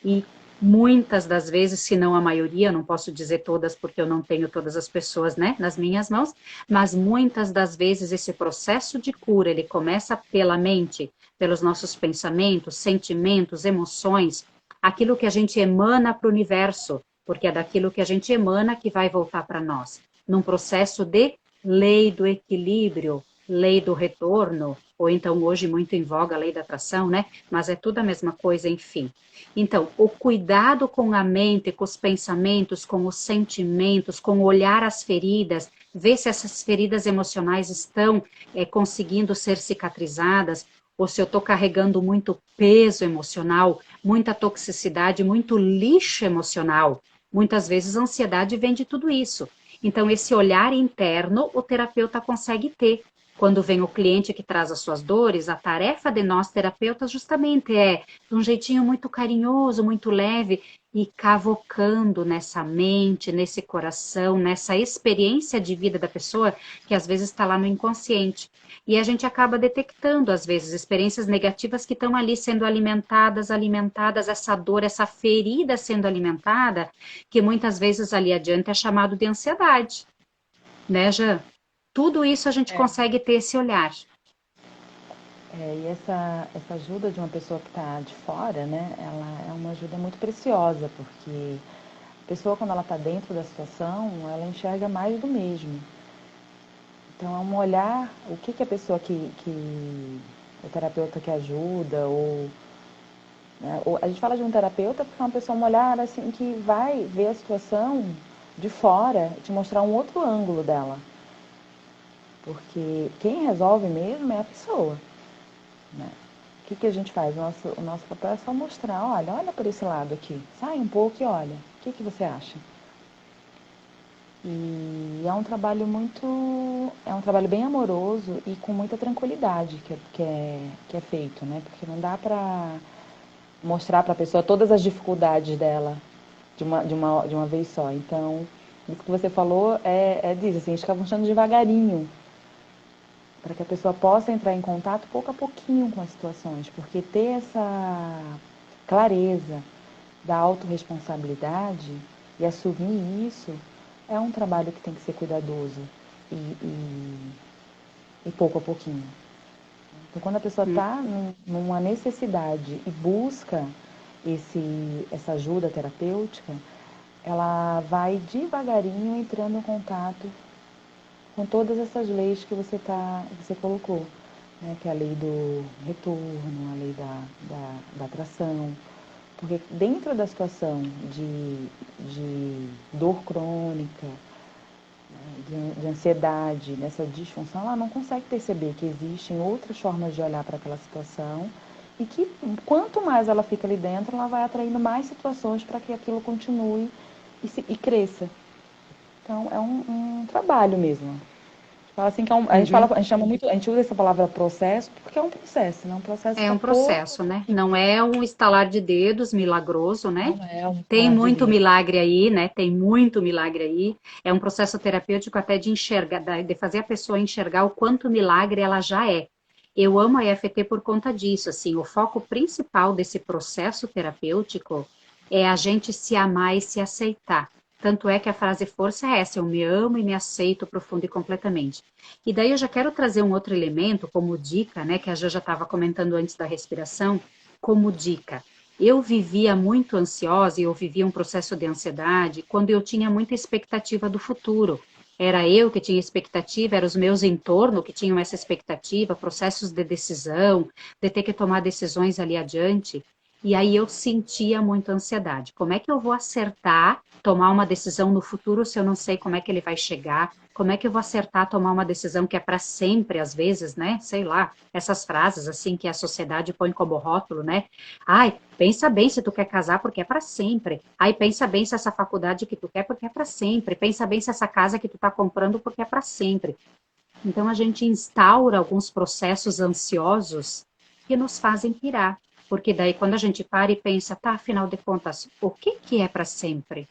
E muitas das vezes, se não a maioria, não posso dizer todas porque eu não tenho todas as pessoas, né, nas minhas mãos, mas muitas das vezes esse processo de cura, ele começa pela mente, pelos nossos pensamentos, sentimentos, emoções, aquilo que a gente emana para o universo, porque é daquilo que a gente emana que vai voltar para nós, num processo de lei do equilíbrio, lei do retorno, ou então hoje muito em voga a lei da atração, né? Mas é tudo a mesma coisa, enfim. Então, o cuidado com a mente, com os pensamentos, com os sentimentos, com olhar as feridas, ver se essas feridas emocionais estão conseguindo ser cicatrizadas, ou se eu estou carregando muito peso emocional, muita toxicidade, muito lixo emocional. Muitas vezes a ansiedade vem de tudo isso. Então, esse olhar interno o terapeuta consegue ter. Quando vem o cliente que traz as suas dores, a tarefa de nós terapeutas justamente é, de um jeitinho muito carinhoso, muito leve, e cavocando nessa mente, nesse coração, nessa experiência de vida da pessoa, que às vezes está lá no inconsciente. E a gente acaba detectando, às vezes, experiências negativas que estão ali sendo alimentadas, essa dor, essa ferida sendo alimentada, que muitas vezes ali adiante é chamado de ansiedade, né, Jean? Tudo isso a gente É. consegue ter esse olhar. E essa ajuda de uma pessoa que está de fora, né, ela é uma ajuda muito preciosa, porque a pessoa, quando ela está dentro da situação, ela enxerga mais do mesmo. Então, é um olhar, o que, que a pessoa que o terapeuta que ajuda, ou a gente fala de um terapeuta porque é uma pessoa, um olhar assim, que vai ver a situação de fora e te mostrar um outro ângulo dela. Porque quem resolve mesmo é a pessoa, né? O que, que a gente faz? O nosso papel é só mostrar, olha por esse lado aqui, sai um pouco e olha, o que, que você acha? E é um trabalho bem amoroso e com muita tranquilidade que é feito, né? Porque não dá pra mostrar para a pessoa todas as dificuldades dela de uma vez só. Então, isso que você falou é disso, assim, a gente fica mostrando devagarinho, para que a pessoa possa entrar em contato pouco a pouquinho com as situações, porque ter essa clareza da autorresponsabilidade e assumir isso é um trabalho que tem que ser cuidadoso e pouco a pouquinho. Então, quando a pessoa está numa necessidade e busca essa ajuda terapêutica, ela vai devagarinho entrando em contato com todas essas leis que você colocou, né? Que é a lei do retorno, a lei da atração. Porque dentro da situação de dor crônica, né, de ansiedade, nessa disfunção, ela não consegue perceber que existem outras formas de olhar para aquela situação e que quanto mais ela fica ali dentro, ela vai atraindo mais situações para que aquilo continue e cresça. Então, é um trabalho mesmo. Fala assim que a gente chama muito, a gente usa essa palavra processo porque é um processo, né? Um processo que É está um pouco processo, né? Não é um estalar de dedos milagroso, né? não é um Tem falar de muito dedo. milagre aí, né? Tem muito milagre aí. É um processo terapêutico até de enxergar, de fazer a pessoa enxergar o quanto milagre ela já é. Eu amo a EFT por conta disso, assim, o foco principal desse processo terapêutico é a gente se amar e se aceitar. Tanto é que a frase força é essa, eu me amo e me aceito profundo e completamente. E daí eu já quero trazer um outro elemento como dica, né, que a Jo já estava comentando antes da respiração, como dica. Eu vivia muito ansiosa e eu vivia um processo de ansiedade quando eu tinha muita expectativa do futuro. Era eu que tinha expectativa, eram os meus em torno que tinham essa expectativa, processos de decisão, de ter que tomar decisões ali adiante. E aí eu sentia muita ansiedade. Como é que eu vou acertar tomar uma decisão no futuro se eu não sei como é que ele vai chegar? Como é que eu vou acertar tomar uma decisão que é para sempre, às vezes, né? Sei lá, essas frases assim que a sociedade põe como rótulo, né? Ai, pensa bem se tu quer casar porque é para sempre. Ai, pensa bem se essa faculdade que tu quer porque é para sempre. Pensa bem se essa casa que tu tá comprando porque é para sempre. Então a gente instaura alguns processos ansiosos que nos fazem pirar. Porque daí quando a gente para e pensa, tá, afinal de contas, o que que é para sempre?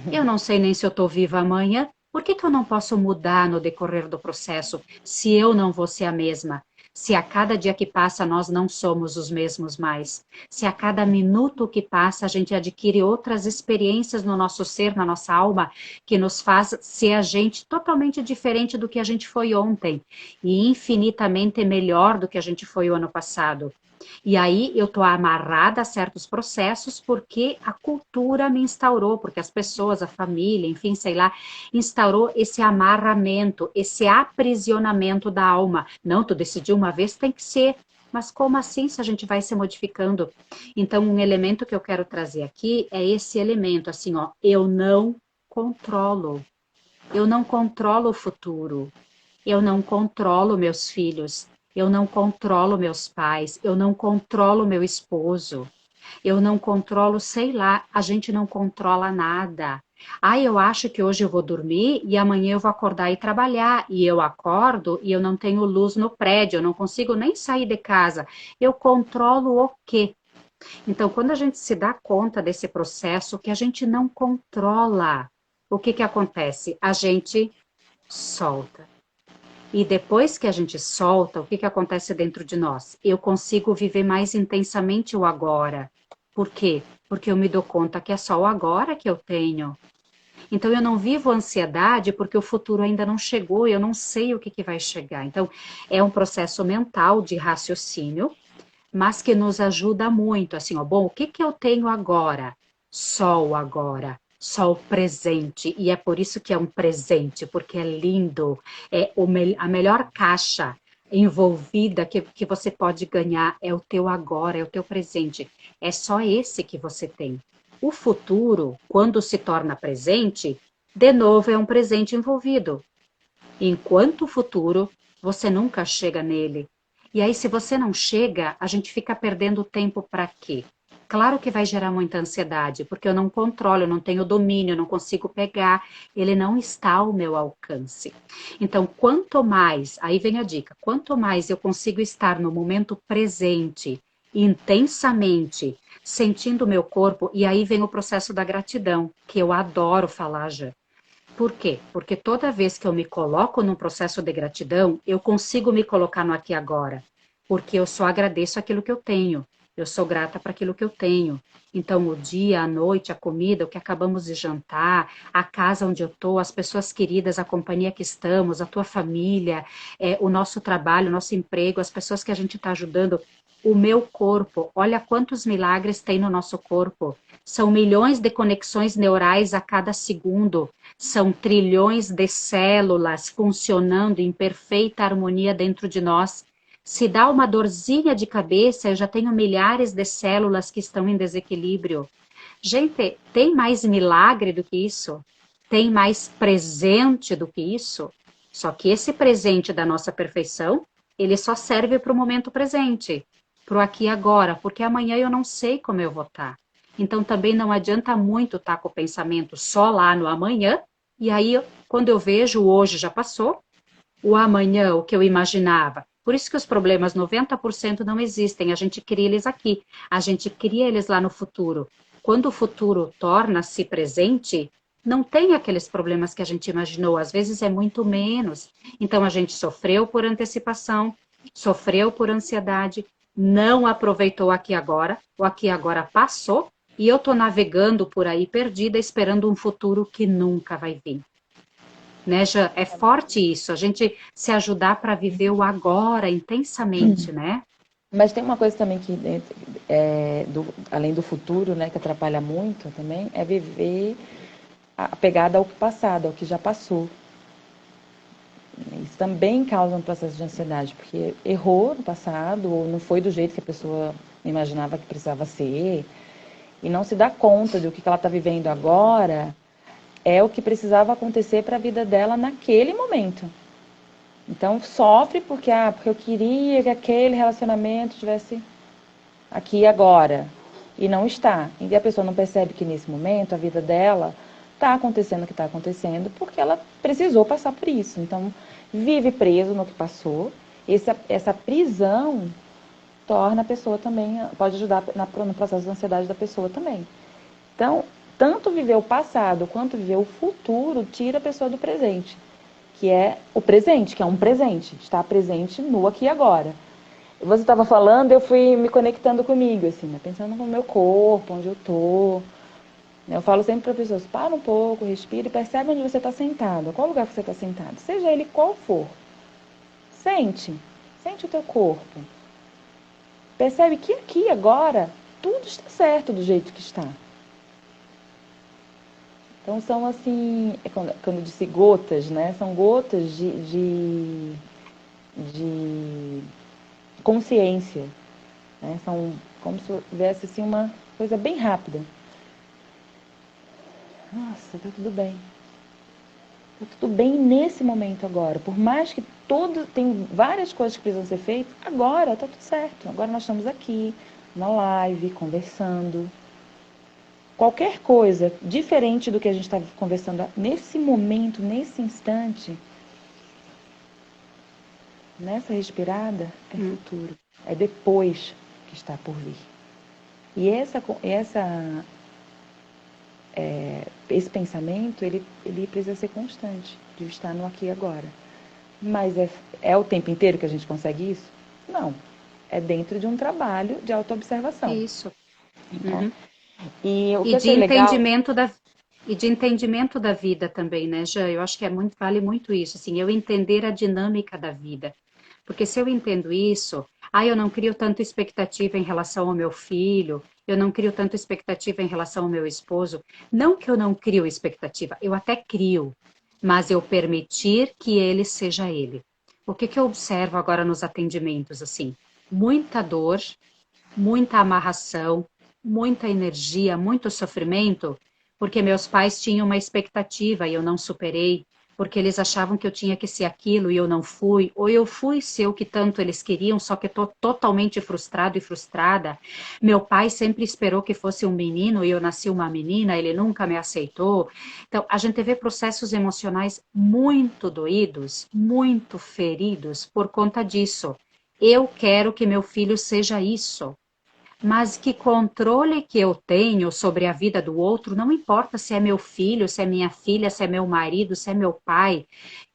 Eu não sei nem se eu estou viva amanhã. Por que que eu não posso mudar no decorrer do processo se eu não vou ser a mesma? se a cada dia que passa nós não somos os mesmos mais, se a cada minuto que passa a gente adquire outras experiências no nosso ser, na nossa alma, que nos faz ser a gente totalmente diferente do que a gente foi ontem e infinitamente melhor do que a gente foi o ano passado. E aí eu estou amarrada a certos processos porque a cultura me instaurou, porque as pessoas, a família, enfim, sei lá, instaurou esse amarramento, esse aprisionamento da alma. Não, tu decidiu uma vez, tem que ser. Mas como assim se a gente vai se modificando? Então, um elemento que eu quero trazer aqui é esse elemento, assim, ó, eu não controlo. Eu não controlo o futuro. Eu não controlo meus filhos. Eu não controlo meus pais. Eu não controlo meu esposo. Eu não controlo, sei lá, a gente não controla nada. Ah, eu acho que hoje eu vou dormir e amanhã eu vou acordar e trabalhar. E eu acordo e eu não tenho luz no prédio, eu não consigo nem sair de casa. Eu controlo o quê? Então, quando a gente se dá conta desse processo que a gente não controla, o que que acontece? A gente solta. E depois que a gente solta, o que que acontece dentro de nós? Eu consigo viver mais intensamente o agora. Por quê? Porque eu me dou conta que é só o agora que eu tenho. Então eu não vivo ansiedade porque o futuro ainda não chegou, eu não sei o que que vai chegar. Então é um processo mental de raciocínio, mas que nos ajuda muito, assim, ó, bom, o que que eu tenho agora? Só o agora, só o presente, e é por isso que é um presente, porque é lindo, é a melhor caixa envolvida que você pode ganhar é o teu agora, é o teu presente, é só esse que você tem. O futuro, quando se torna presente, de novo é um presente envolvido. Enquanto o futuro, você nunca chega nele. E aí, se você não chega, a gente fica perdendo tempo para quê? Claro que vai gerar muita ansiedade, porque eu não controlo, eu não tenho domínio, eu não consigo pegar, ele não está ao meu alcance. Então, quanto mais, aí vem a dica, quanto mais eu consigo estar no momento presente, intensamente, sentindo o meu corpo, e aí vem o processo da gratidão, que eu adoro falar já. Por quê? Porque toda vez que eu me coloco num processo de gratidão, eu consigo me colocar no aqui e agora. Porque eu só agradeço aquilo que eu tenho. Eu sou grata para aquilo que eu tenho. Então, o dia, a noite, a comida, o que acabamos de jantar, a casa onde eu estou, as pessoas queridas, a companhia que estamos, a tua família, o nosso trabalho, o nosso emprego, as pessoas que a gente está ajudando, o meu corpo, olha quantos milagres tem no nosso corpo. São milhões de conexões neurais a cada segundo. São trilhões de células funcionando em perfeita harmonia dentro de nós. Se dá uma dorzinha de cabeça, eu já tenho milhares de células que estão em desequilíbrio. Gente, tem mais milagre do que isso? Tem mais presente do que isso? Só que esse presente da nossa perfeição, ele só serve para o momento presente, para o aqui e agora, porque amanhã eu não sei como eu vou estar. Então também não adianta muito estar com o pensamento só lá no amanhã, e aí quando eu vejo o hoje já passou, o amanhã, o que eu imaginava. Por isso que os problemas 90% não existem, a gente cria eles aqui, a gente cria eles lá no futuro. Quando o futuro torna-se presente, não tem aqueles problemas que a gente imaginou, às vezes é muito menos. Então a gente sofreu por antecipação, sofreu por ansiedade, não aproveitou aqui agora, o aqui agora passou e eu estou navegando por aí perdida, esperando um futuro que nunca vai vir. Né, Já é forte isso, a gente se ajudar para viver o agora intensamente, né? Mas tem uma coisa também que, além do futuro, né, que atrapalha muito também, é viver apegada ao passado, ao que já passou. Isso também causa um processo de ansiedade, porque errou no passado, ou não foi do jeito que a pessoa imaginava que precisava ser, e não se dá conta de o que ela está vivendo agora é o que precisava acontecer para a vida dela naquele momento. Então sofre porque eu queria que aquele relacionamento tivesse aqui e agora, e não está. E a pessoa não percebe que nesse momento a vida dela está acontecendo o que está acontecendo porque ela precisou passar por isso. Então vive preso no que passou. Essa prisão torna a pessoa também, pode ajudar no processo de ansiedade da pessoa também. Então, tanto viver o passado quanto viver o futuro tira a pessoa do presente, que é o presente, que é um presente, estar presente no aqui e agora. Você estava falando, eu fui me conectando comigo, assim, né? Pensando no meu corpo, onde eu tô. Eu falo sempre para pessoas, para um pouco, respira e percebe onde você está sentado, qual lugar que você está sentado, seja ele qual for. Sente o teu corpo. Percebe que aqui, agora, tudo está certo do jeito que está. Então são assim, quando eu disse gotas, né? São gotas de consciência, né? São como se houvesse assim uma coisa bem rápida. Nossa, tá tudo bem. Tá tudo bem nesse momento agora. Por mais que tem várias coisas que precisam ser feitas, agora tá tudo certo. Agora nós estamos aqui, na live, conversando. Qualquer coisa diferente do que a gente está conversando nesse momento, nesse instante, nessa respirada, é futuro. É depois que está por vir. E esse pensamento, ele precisa ser constante, de estar no aqui e agora. Mas é o tempo inteiro que a gente consegue isso? Não. É dentro de um trabalho de autoobservação. Isso. Tá? E o que E de achei legal... E de entendimento da vida também, né, Jean? Eu acho que vale muito isso, assim, eu entender a dinâmica da vida. Porque se eu entendo isso, eu não crio tanta expectativa em relação ao meu filho, eu não crio tanta expectativa em relação ao meu esposo. Não que eu não crio expectativa, eu até crio, mas eu permitir que ele seja ele. O que eu observo agora nos atendimentos, assim? Muita dor, muita amarração, muita energia, muito sofrimento, porque meus pais tinham uma expectativa e eu não superei, porque eles achavam que eu tinha que ser aquilo e eu não fui, ou eu fui ser o que tanto eles queriam, só que estou totalmente frustrado e frustrada. Meu pai sempre esperou que fosse um menino e eu nasci uma menina, ele nunca me aceitou. Então, a gente vê processos emocionais muito doídos, muito feridos por conta disso. Eu quero que meu filho seja isso. Mas que controle que eu tenho sobre a vida do outro, não importa se é meu filho, se é minha filha, se é meu marido, se é meu pai,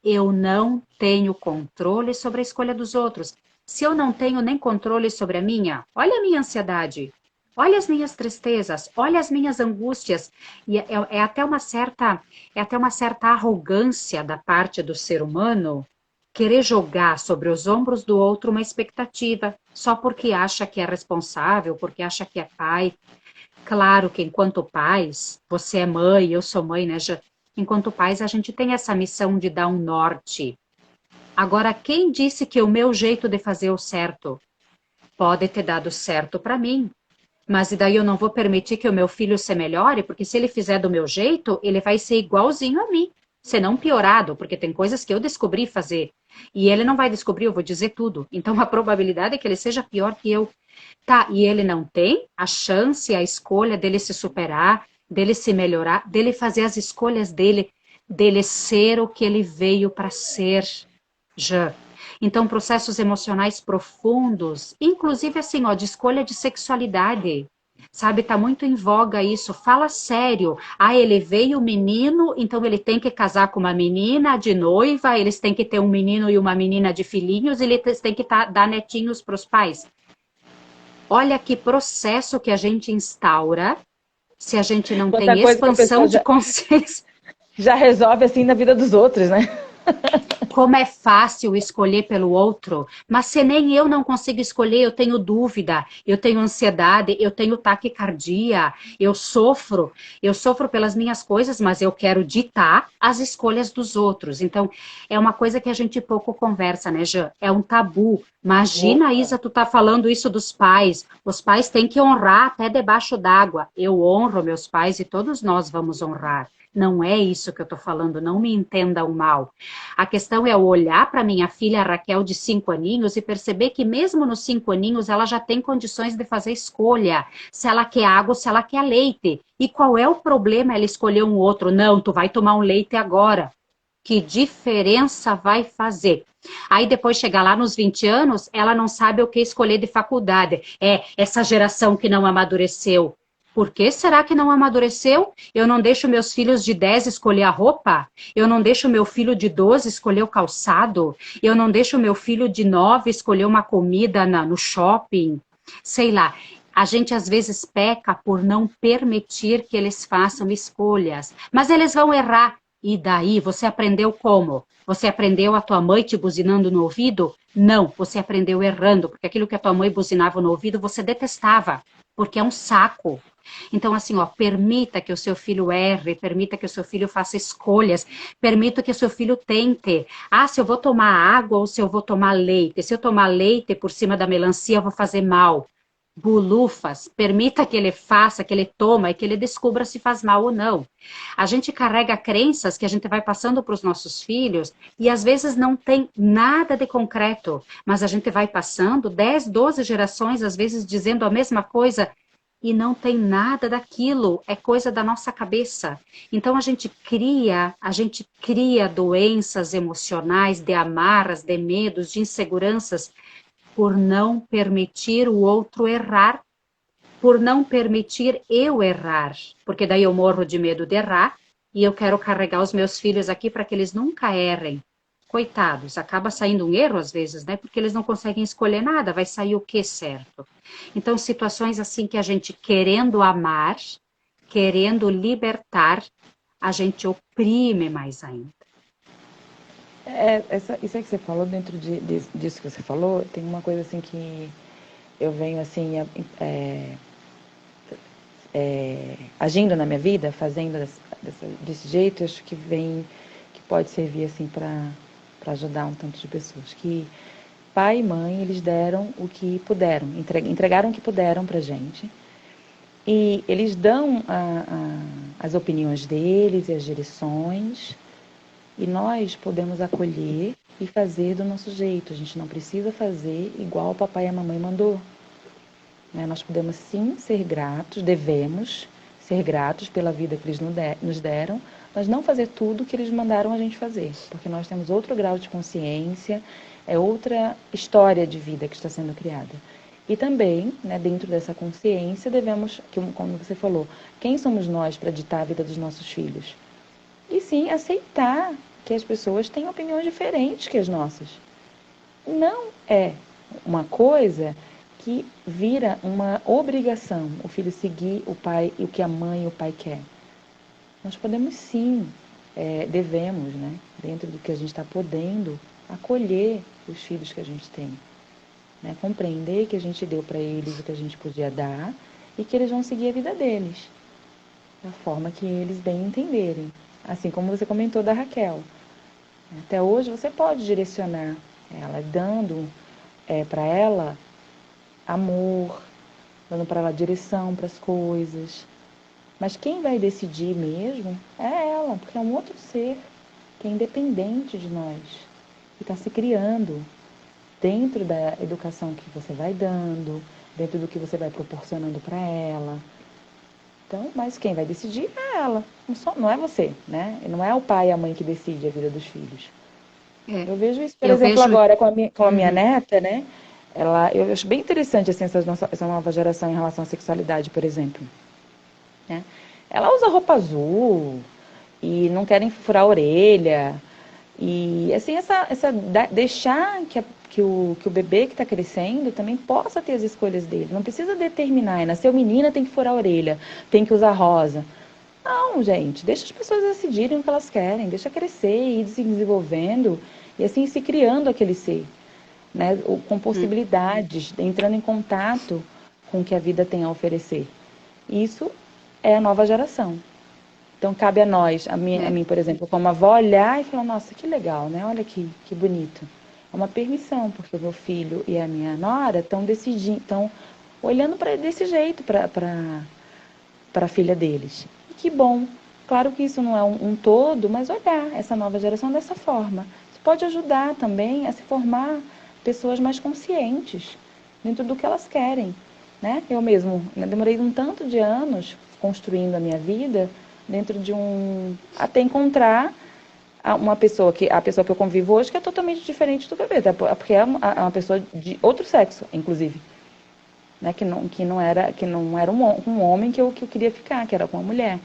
eu não tenho controle sobre a escolha dos outros. Se eu não tenho nem controle sobre a minha, olha a minha ansiedade, olha as minhas tristezas, olha as minhas angústias. E é até uma certa arrogância da parte do ser humano querer jogar sobre os ombros do outro uma expectativa, só porque acha que é responsável, porque acha que é pai. Claro que enquanto pais, você é mãe, eu sou mãe, né? Enquanto pais, a gente tem essa missão de dar um norte. Agora, quem disse que o meu jeito de fazer o certo pode ter dado certo para mim? Mas e daí eu não vou permitir que o meu filho se melhore, porque se ele fizer do meu jeito, ele vai ser igualzinho a mim, se não piorado, porque tem coisas que eu descobri fazer. E ele não vai descobrir, eu vou dizer tudo. Então a probabilidade é que ele seja pior que eu. Tá, e ele não tem a chance, a escolha dele se superar, dele se melhorar, dele fazer as escolhas dele ser o que ele veio para ser, já. Então, processos emocionais profundos, inclusive assim, ó, de escolha de sexualidade, sabe? Tá muito em voga isso. Fala sério. Ele veio menino, então ele tem que casar com uma menina de noiva, eles têm que ter um menino e uma menina de filhinhos, eles têm que dar netinhos para os pais. Olha que processo que a gente instaura se a gente não tem expansão de consciência. Já resolve assim na vida dos outros, né? Como é fácil escolher pelo outro, mas se nem eu não consigo escolher, eu tenho dúvida, eu tenho ansiedade, eu tenho taquicardia, eu sofro pelas minhas coisas, mas eu quero ditar as escolhas dos outros. Então, é uma coisa que a gente pouco conversa, né, Jean? É um tabu. Imagina, Isa, tu tá falando isso dos pais. Os pais têm que honrar até debaixo d'água. Eu honro meus pais e todos nós vamos honrar. Não é isso que eu estou falando, não me entendam mal. A questão é olhar para minha filha Raquel de 5 aninhos e perceber que mesmo nos 5 aninhos ela já tem condições de fazer escolha. Se ela quer água, se ela quer leite. E qual é o problema ela escolher um outro? Não, tu vai tomar um leite agora. Que diferença vai fazer? Aí depois chegar lá nos 20 anos, ela não sabe o que escolher de faculdade. Essa geração que não amadureceu. Por que será que não amadureceu? Eu não deixo meus filhos de 10 escolher a roupa? Eu não deixo meu filho de 12 escolher o calçado? Eu não deixo meu filho de 9 escolher uma comida no shopping? Sei lá. A gente às vezes peca por não permitir que eles façam escolhas. Mas eles vão errar. E daí, você aprendeu como? Você aprendeu a tua mãe te buzinando no ouvido? Não, você aprendeu errando, porque aquilo que a tua mãe buzinava no ouvido você detestava, porque é um saco. Então, assim, ó, permita que o seu filho erre, permita que o seu filho faça escolhas, permita que o seu filho tente. Ah, se eu vou tomar água ou se eu vou tomar leite. Se eu tomar leite por cima da melancia, eu vou fazer mal. Bulufas, permita que ele faça, que ele toma e que ele descubra se faz mal ou não. A gente carrega crenças que a gente vai passando para os nossos filhos e às vezes não tem nada de concreto, mas a gente vai passando 10, 12 gerações, às vezes dizendo a mesma coisa e não tem nada daquilo, é coisa da nossa cabeça. Então a gente cria doenças emocionais, de amarras, de medos, de inseguranças por não permitir o outro errar, por não permitir eu errar, porque daí eu morro de medo de errar e eu quero carregar os meus filhos aqui para que eles nunca errem. Coitados, acaba saindo um erro às vezes, né? Porque eles não conseguem escolher nada, vai sair o que certo. Então, situações assim que a gente querendo amar, querendo libertar, a gente oprime mais ainda. Isso aí que você falou, disso que você falou, tem uma coisa assim que eu venho assim, agindo na minha vida, fazendo desse jeito, eu acho que que pode servir assim para ajudar um tanto de pessoas. Que pai e mãe, eles deram o que puderam, entregaram o que puderam pra gente. E eles dão as opiniões deles e as direções, e nós podemos acolher e fazer do nosso jeito. A gente não precisa fazer igual o papai e a mamãe mandou. Né? Nós podemos sim ser gratos, devemos ser gratos pela vida que eles nos deram, mas não fazer tudo que eles mandaram a gente fazer, porque nós temos outro grau de consciência, é outra história de vida que está sendo criada. E também, né, dentro dessa consciência, devemos, como você falou, quem somos nós para ditar a vida dos nossos filhos? E sim, aceitar que as pessoas têm opiniões diferentes que as nossas. Não é uma coisa que vira uma obrigação o filho seguir o pai e o que a mãe e o pai quer. Nós podemos sim, devemos, né, dentro do que a gente está podendo, acolher os filhos que a gente tem. Né, compreender que a gente deu para eles o que a gente podia dar e que eles vão seguir a vida deles, da forma que eles bem entenderem. Assim como você comentou da Raquel. Até hoje você pode direcionar ela, dando para ela amor, dando para ela direção para as coisas. Mas quem vai decidir mesmo é ela, porque é um outro ser que é independente de nós, que está se criando dentro da educação que você vai dando, dentro do que você vai proporcionando para ela. Então, mas quem vai decidir é ela, não é você, né? Não é o pai e a mãe que decide a vida dos filhos. Eu vejo isso, por exemplo, agora com a minha neta, né? Eu acho bem interessante assim, essa nova geração em relação à sexualidade, por exemplo. Né? Ela usa roupa azul e não querem furar a orelha. E assim, deixar que o bebê que está crescendo também possa ter as escolhas dele. Não precisa determinar, nasceu menina, tem que furar a orelha, tem que usar rosa. Não, gente, deixa as pessoas decidirem o que elas querem, deixa crescer e ir se desenvolvendo e assim se criando aquele ser, né? Com possibilidades, entrando em contato com o que a vida tem a oferecer. Isso é a nova geração. Então, cabe a nós, a mim, por exemplo, como avó, olhar e falar, nossa, que legal, né? Olha que bonito. É uma permissão, porque o meu filho e a minha nora estão decidindo, estão olhando desse jeito para a filha deles. E que bom. Claro que isso não é um todo, mas olhar essa nova geração dessa forma. Isso pode ajudar também a se formar pessoas mais conscientes dentro do que elas querem. Né? Eu mesmo demorei um tanto de anos construindo a minha vida dentro de até encontrar a pessoa que eu convivo hoje que é totalmente diferente do bebê, porque é uma pessoa de outro sexo, inclusive. né? Que não era um homem que eu queria ficar, que era com uma mulher.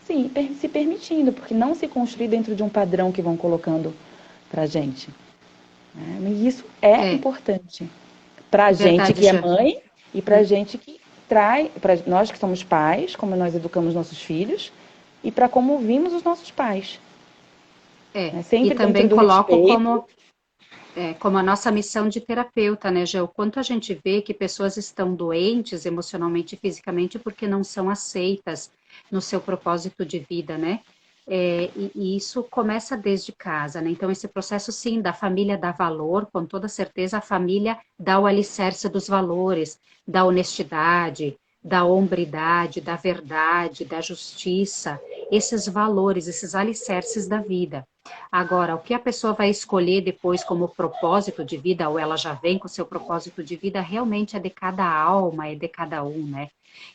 Sim, se permitindo, porque não se construir dentro de um padrão que vão colocando pra gente, né? E isso é É, importante pra gente verdade, que é Jean. mãe e pra gente que traz, para nós que somos pais, como nós educamos nossos filhos e para como vimos os nossos pais, É, né? e Sempre dentro também do coloco respeito. como a nossa missão de terapeuta, né, Gê? O quanto a gente vê que pessoas estão doentes emocionalmente e fisicamente porque não são aceitas no seu propósito de vida, né? E isso começa desde casa, né? Então, esse processo, sim, da família dá valor, com toda certeza, a família dá o alicerce dos valores, da honestidade, da hombridade, da verdade, da justiça, esses valores, esses alicerces da vida. Agora, o que a pessoa vai escolher depois como propósito de vida, ou ela já vem com o seu propósito de vida, realmente é de cada alma, é de cada um, né?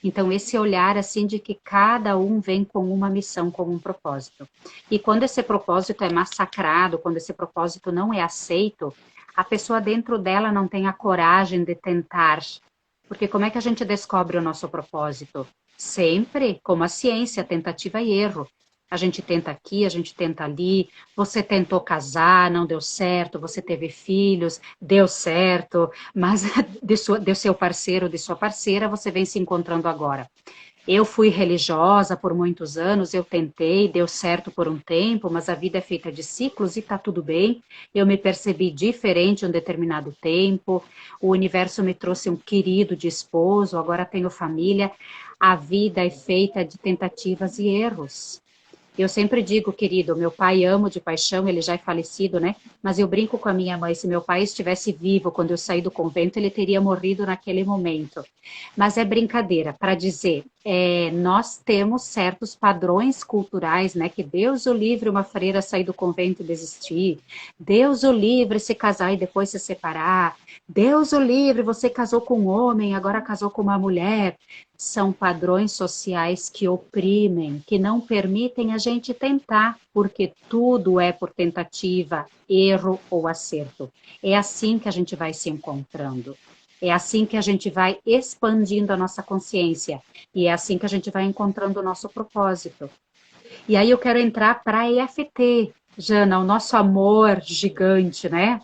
Então, esse olhar assim de que cada um vem com uma missão, com um propósito. E quando esse propósito é massacrado, quando esse propósito não é aceito, a pessoa dentro dela não tem a coragem de tentar. Porque como é que a gente descobre o nosso propósito? Sempre como a ciência, tentativa e erro. A gente tenta aqui, a gente tenta ali. Você tentou casar, não deu certo. Você teve filhos, deu certo. Mas de seu parceiro, de sua parceira, você vem se encontrando agora. Eu fui religiosa por muitos anos, eu tentei, deu certo por um tempo, mas a vida é feita de ciclos e tá tudo bem. Eu me percebi diferente em um determinado tempo, o universo me trouxe um querido de esposo, agora tenho família. A vida é feita de tentativas e erros. Eu sempre digo, querido, meu pai amo de paixão, ele já é falecido, né? Mas eu brinco com a minha mãe, se meu pai estivesse vivo quando eu saí do convento, ele teria morrido naquele momento. Mas é brincadeira, para dizer, nós temos certos padrões culturais, né? Que Deus o livre uma freira sair do convento e desistir, Deus o livre se casar e depois se separar, Deus o livre, você casou com um homem, agora casou com uma mulher. São padrões sociais que oprimem, que não permitem a gente tentar, porque tudo é por tentativa, erro ou acerto. É assim que a gente vai se encontrando. É assim que a gente vai expandindo a nossa consciência. E é assim que a gente vai encontrando o nosso propósito. E aí eu quero entrar para a EFT, Jana, o nosso amor gigante, né?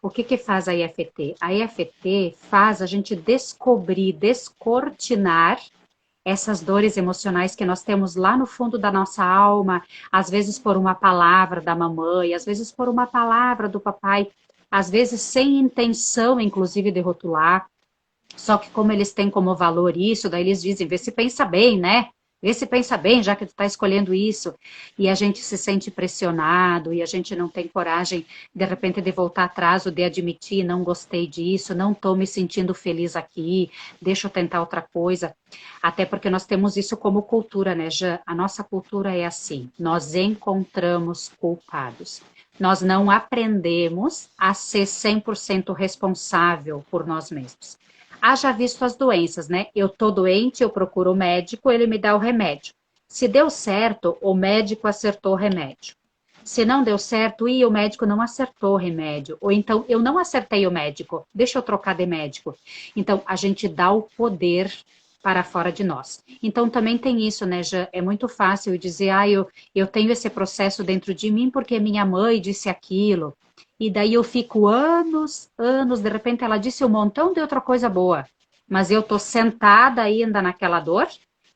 O que que faz a EFT? A EFT faz a gente descobrir, descortinar essas dores emocionais que nós temos lá no fundo da nossa alma, às vezes por uma palavra da mamãe, às vezes por uma palavra do papai, às vezes sem intenção, inclusive, de rotular. Só que como eles têm como valor isso, daí eles dizem, vê se pensa bem, né? Vê se pensa bem, já que tu está escolhendo isso. E a gente se sente pressionado, e a gente não tem coragem, de repente, de voltar atrás, ou de admitir, não gostei disso, não estou me sentindo feliz aqui, deixa eu tentar outra coisa. Até porque nós temos isso como cultura, né, Jean? A nossa cultura é assim, nós encontramos culpados. Nós não aprendemos a ser 100% responsável por nós mesmos. Haja visto as doenças, né? Eu tô doente, eu procuro o médico, ele me dá o remédio. Se deu certo, o médico acertou o remédio. Se não deu certo, e o médico não acertou o remédio. Ou então, eu não acertei o médico, deixa eu trocar de médico. Então, a gente dá o poder para fora de nós. Então, também tem isso, né, Jean? É muito fácil dizer, eu tenho esse processo dentro de mim porque minha mãe disse aquilo. E daí eu fico anos, anos, de repente ela disse um montão de outra coisa boa, mas eu tô sentada ainda naquela dor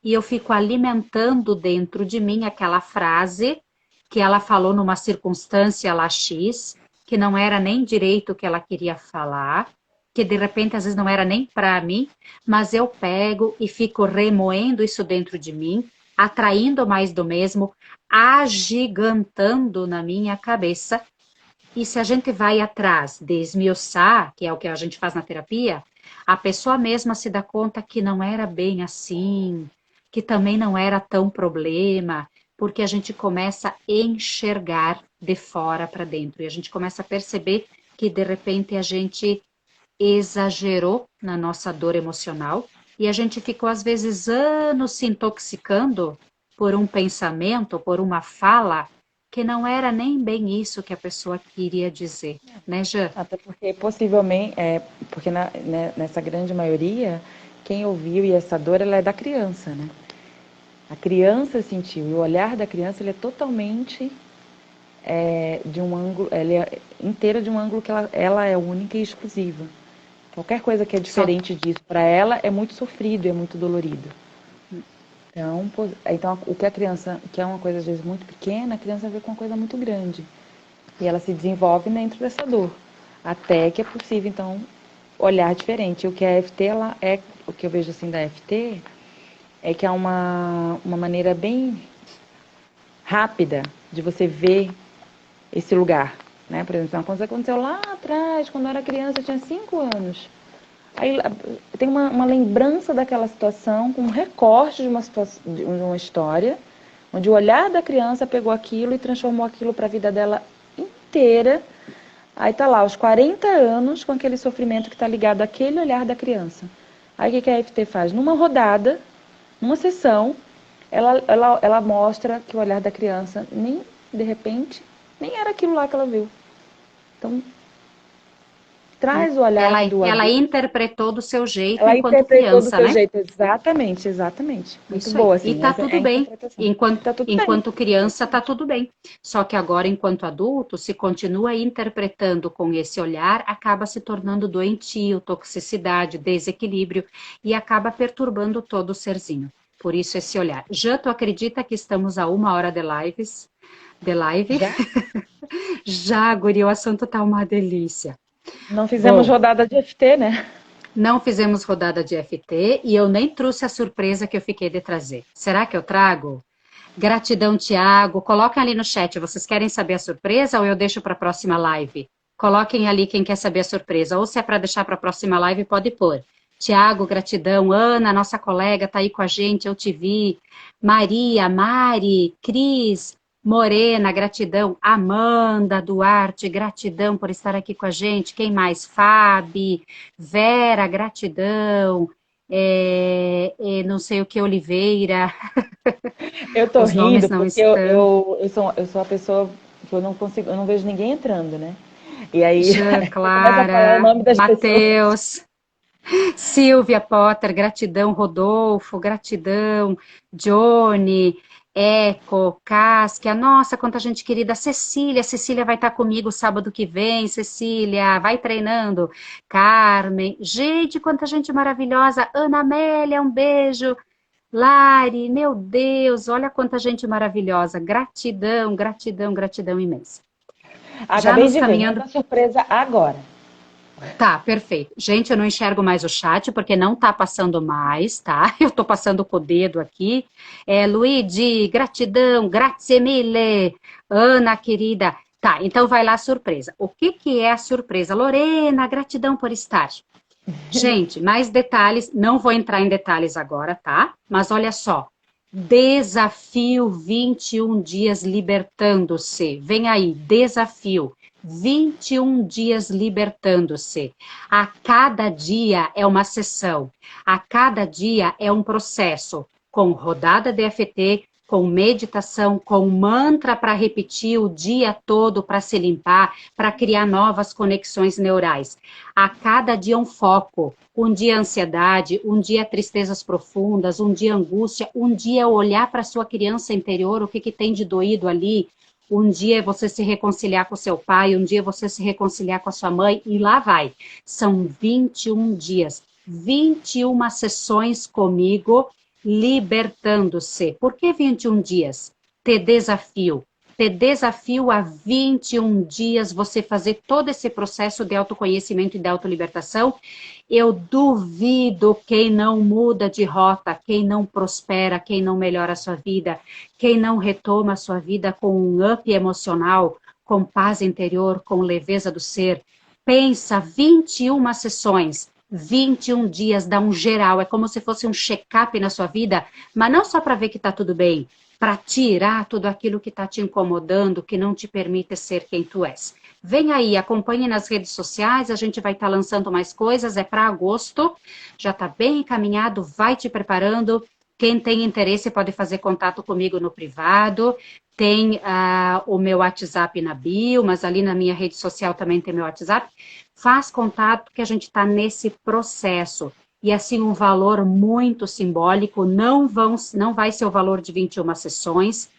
e eu fico alimentando dentro de mim aquela frase que ela falou numa circunstância lá X, que não era nem direito o que ela queria falar, que de repente às vezes não era nem para mim, mas eu pego e fico remoendo isso dentro de mim, atraindo mais do mesmo, agigantando na minha cabeça. E se a gente vai atrás de esmiuçar, que é o que a gente faz na terapia, a pessoa mesma se dá conta que não era bem assim, que também não era tão problema, porque a gente começa a enxergar de fora para dentro e a gente começa a perceber que de repente a gente exagerou na nossa dor emocional e a gente ficou às vezes anos se intoxicando por um pensamento, por uma fala que não era nem bem isso que a pessoa queria dizer, né, Jã? Até porque possivelmente, porque nessa grande maioria, quem ouviu e essa dor, ela é da criança, né? A criança sentiu, e o olhar da criança, ele é totalmente de um ângulo, ela é inteira de um ângulo que ela é única e exclusiva. Qualquer coisa que é Só diferente disso para ela é muito sofrido, é muito dolorido. Então, o que a criança, que é uma coisa às vezes muito pequena, a criança vê com uma coisa muito grande. E ela se desenvolve dentro dessa dor. Até que é possível, então, olhar diferente. O que a EFT, o que eu vejo assim da EFT, é que é uma maneira bem rápida de você ver esse lugar. Né? Por exemplo, uma coisa aconteceu lá atrás, quando eu era criança, eu tinha 5 anos. Aí tem uma lembrança daquela situação, com um recorte de uma história, onde o olhar da criança pegou aquilo e transformou aquilo para a vida dela inteira. Aí tá lá, aos 40 anos, com aquele sofrimento que está ligado àquele olhar da criança. Aí o que a EFT faz? Numa rodada, numa sessão, ela mostra que o olhar da criança, nem de repente, nem era aquilo lá que ela viu. Então, traz o olhar do ela adulto. interpretou do seu jeito Ela enquanto interpretou do criança, seu né? jeito, exatamente, exatamente. Muito Isso aí. boa, E assim, tá essa é tudo a bem. interpretação. Enquanto, Tá tudo bem. enquanto criança, tá tudo bem. Só que agora, enquanto adulto, se continua interpretando com esse olhar, acaba se tornando doentio, toxicidade, desequilíbrio e acaba perturbando todo o serzinho. Por isso, esse olhar. Já tu acredita que estamos a 1 hora de lives? De live? Já? Já, guri, o assunto tá uma delícia. Não fizemos Bom, rodada de FT, né? não fizemos rodada de FT e eu nem trouxe a surpresa que eu fiquei de trazer. Será que eu trago? Gratidão, Tiago. Coloquem ali no chat. Vocês querem saber a surpresa ou eu deixo para a próxima live? Coloquem ali quem quer saber a surpresa. Ou se é para deixar para a próxima live, pode pôr. Tiago, gratidão. Ana, nossa colega, está aí com a gente. Eu te vi. Maria, Mari, Cris, Morena, gratidão. Amanda, Duarte, gratidão por estar aqui com a gente. Quem mais? Fábio, Vera, gratidão. Não sei o que, Oliveira. Eu tô Os nomes rindo não porque estão. eu sou a pessoa que eu não consigo, eu não vejo ninguém entrando, né? E aí Jean, eu começo a falar o Clara, nome das pessoas. Matheus, Silvia Potter, gratidão, Rodolfo, gratidão, Johnny, Eco, Cássia, nossa, quanta gente querida, Cecília vai estar comigo sábado que vem, Cecília, vai treinando, Carmen, gente, quanta gente maravilhosa, Ana Amélia, um beijo, Lari, meu Deus, olha quanta gente maravilhosa, gratidão, gratidão, gratidão imensa. Já Acabei nos de ver, caminhando. manda surpresa agora. Tá, perfeito. Gente, eu não enxergo mais o chat porque não tá passando mais, tá? Eu tô passando com o dedo aqui. Luigi, gratidão, grazie mille. Ana, querida. Tá, então vai lá a surpresa. O que que é a surpresa? Lorena, gratidão por estar. Gente, mais detalhes, não vou entrar em detalhes agora, tá? Mas olha só. Desafio 21 dias libertando-se. Vem aí, desafio. 21 dias libertando-se. A cada dia é uma sessão, a cada dia é um processo, com rodada de DFT, com meditação, com mantra para repetir o dia todo para se limpar, para criar novas conexões neurais. A cada dia um foco. Um dia ansiedade, um dia tristezas profundas, um dia angústia, um dia olhar para a sua criança interior, o que, que tem de doído ali, um dia você se reconciliar com seu pai, um dia você se reconciliar com a sua mãe, e lá vai. São 21 dias, 21 sessões comigo, libertando-se. Por que 21 dias? Ter desafio a 21 dias você fazer todo esse processo de autoconhecimento e de autolibertação. Eu duvido quem não muda de rota, quem não prospera, quem não melhora a sua vida, quem não retoma a sua vida com um up emocional, com paz interior, com leveza do ser. Pensa, 21 sessões, 21 dias, dá um geral, é como se fosse um check-up na sua vida, mas não só para ver que está tudo bem, para tirar tudo aquilo que está te incomodando, que não te permite ser quem tu és. Vem aí, acompanhe nas redes sociais, a gente vai estar lançando mais coisas, é para agosto, já está bem encaminhado, vai te preparando. Quem tem interesse pode fazer contato comigo no privado. tem o meu WhatsApp na bio, mas ali na minha rede social também tem meu WhatsApp. Faz contato que a gente está nesse processo. E assim, um valor muito simbólico, não vai ser o valor de 21 sessões.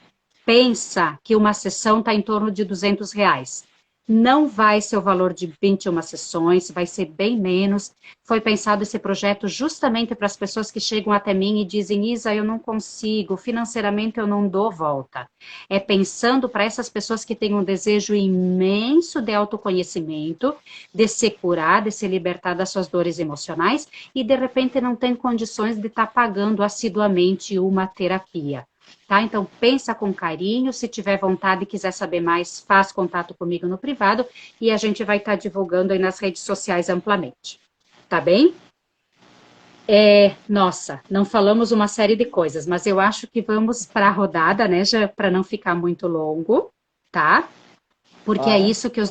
Pensa que uma sessão está em torno de R$ 200. Não vai ser o valor de 21 sessões, vai ser bem menos. Foi pensado esse projeto justamente para as pessoas que chegam até mim e dizem: Isa, eu não consigo, financeiramente eu não dou volta. É pensando para essas pessoas que têm um desejo imenso de autoconhecimento, de se curar, de se libertar das suas dores emocionais e de repente não tem condições de estar pagando assiduamente uma terapia. Tá? Então, pensa com carinho, se tiver vontade e quiser saber mais, faz contato comigo no privado e a gente vai estar divulgando aí nas redes sociais amplamente. Tá bem? Nossa, não falamos uma série de coisas, mas eu acho que vamos para a rodada, né, já para não ficar muito longo, tá? Porque é Bora. isso que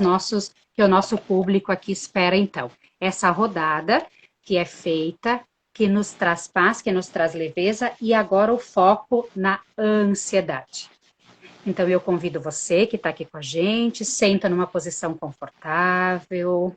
que o nosso público aqui espera, então. Essa rodada que é feita, que nos traz paz, que nos traz leveza, e agora o foco na ansiedade. Então, eu convido você que está aqui com a gente, senta numa posição confortável,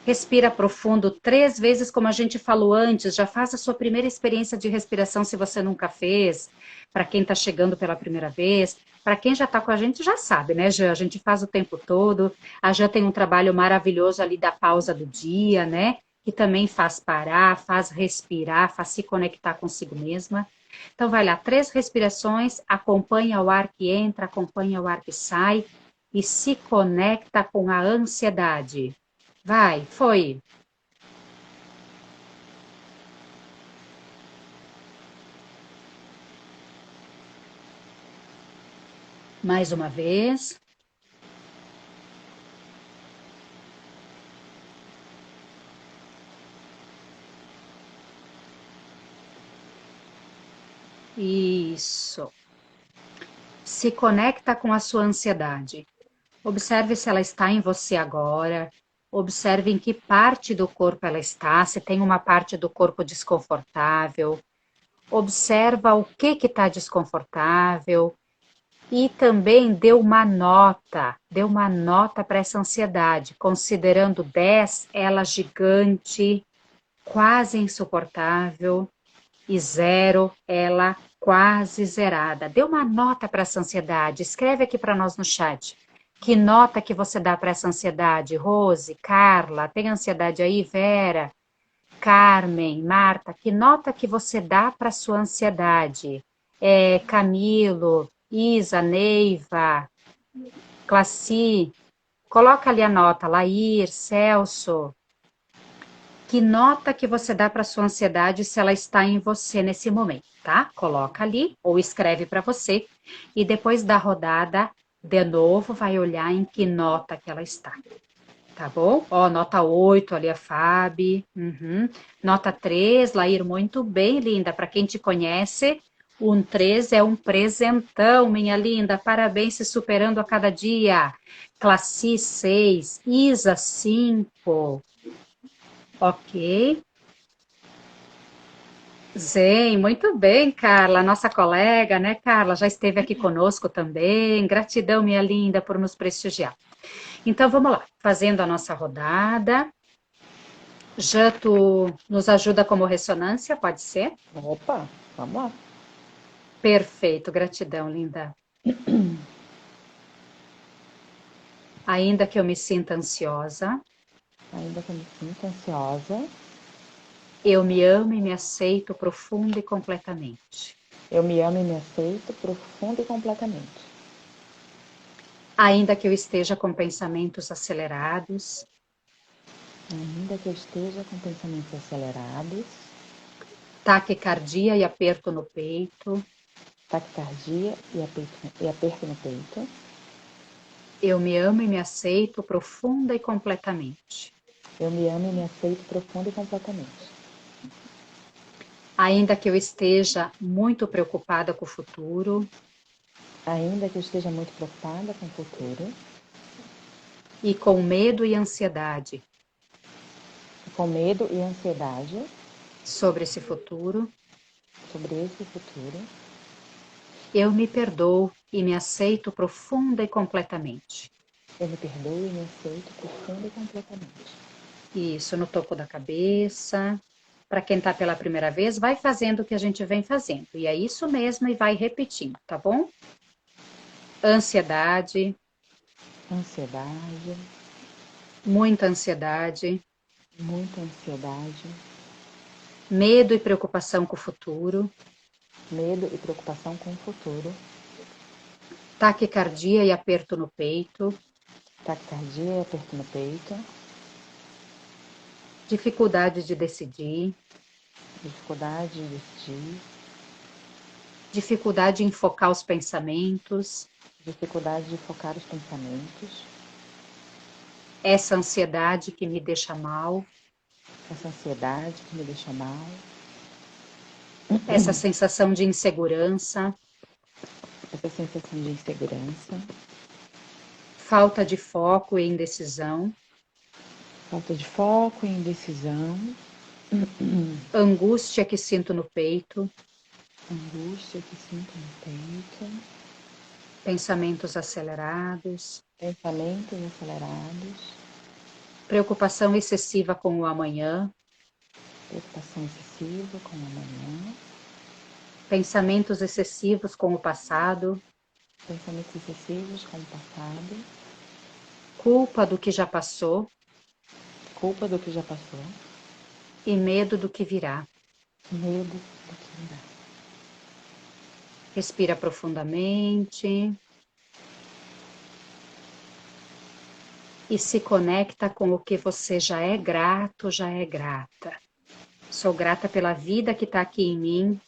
respira profundo 3 vezes, como a gente falou antes, já faça a sua primeira experiência de respiração se você nunca fez, para quem está chegando pela primeira vez, para quem já está com a gente já sabe, né, Jean? A gente faz o tempo todo, a Jean tem um trabalho maravilhoso ali da pausa do dia, né? Que também faz parar, faz respirar, faz se conectar consigo mesma. Então vai lá, 3 respirações, acompanha o ar que entra, acompanha o ar que sai e se conecta com a ansiedade. Vai, foi. Mais uma vez. Isso. Se conecta com a sua ansiedade. Observe se ela está em você agora. Observe em que parte do corpo ela está, se tem uma parte do corpo desconfortável. Observa o que está desconfortável. E também dê uma nota para essa ansiedade, considerando 10, ela gigante, quase insuportável, e 0, ela quase zerada. Dê uma nota para essa ansiedade, escreve aqui para nós no chat. Que nota que você dá para essa ansiedade? Rose, Carla, tem ansiedade aí? Vera, Carmen, Marta, que nota que você dá para sua ansiedade? Camilo, Isa, Neiva, Classi, coloca ali a nota, Laís, Celso. Que nota que você dá para sua ansiedade se ela está em você nesse momento, tá? Coloca ali ou escreve para você e depois da rodada, de novo, vai olhar em que nota que ela está. Tá bom? Ó, nota 8 ali a Fábio. Uhum. Nota 3, Laís, muito bem, linda. Para quem te conhece, um 3 é um presentão, minha linda. Parabéns, se superando a cada dia. Classi 6, Isa 5. Ok. Zen, muito bem, Carla, nossa colega, né, Carla? Já esteve aqui conosco também. Gratidão, minha linda, por nos prestigiar. Então, vamos lá, fazendo a nossa rodada. Já tu nos ajuda como ressonância, pode ser? Opa, vamos lá. Perfeito, gratidão, linda. Ainda que eu me sinta ansiosa, Ainda que eu me sinta ansiosa, eu me amo e me aceito profunda e completamente. eu me amo e me aceito profunda e completamente. Ainda que eu esteja com pensamentos acelerados, Ainda que eu esteja com pensamentos acelerados, taquicardia e aperto no peito, taquicardia e aperto no peito, eu me amo e me aceito profunda e completamente. eu me amo e me aceito profunda e completamente. Ainda que eu esteja muito preocupada com o futuro, Ainda que eu esteja muito preocupada com o futuro, e com medo e ansiedade com medo e ansiedade sobre esse futuro, sobre esse futuro, Eu me perdoo e me aceito profunda e completamente. Eu me perdoo e me aceito profunda e completamente. Isso, no topo da cabeça. Para quem está pela primeira vez, vai fazendo o que a gente vem fazendo. E é isso mesmo e vai repetindo, tá bom? Ansiedade. Ansiedade. Muita ansiedade. Muita ansiedade. Medo e preocupação com o futuro. Medo e preocupação com o futuro. Taquicardia e aperto no peito. Taquicardia e aperto no peito. Dificuldade de decidir. Dificuldade de decidir. Dificuldade em focar os pensamentos. Dificuldade de focar os pensamentos. Essa ansiedade que me deixa mal. Essa ansiedade que me deixa mal. Essa sensação de insegurança. Essa sensação de insegurança. Falta de foco e indecisão. Falta de foco e indecisão. Angústia que sinto no peito. Angústia que sinto no peito. Pensamentos acelerados. Pensamentos acelerados. Preocupação excessiva com o amanhã. Preocupação excessiva com o amanhã. Pensamentos excessivos com o passado. Pensamentos excessivos com o passado. Culpa do que já passou. Culpa do que já passou. E medo do que virá. Medo do que virá. Respira profundamente. E se conecta com o que você já é grato, já é grata. Sou grata pela vida que está aqui em mim.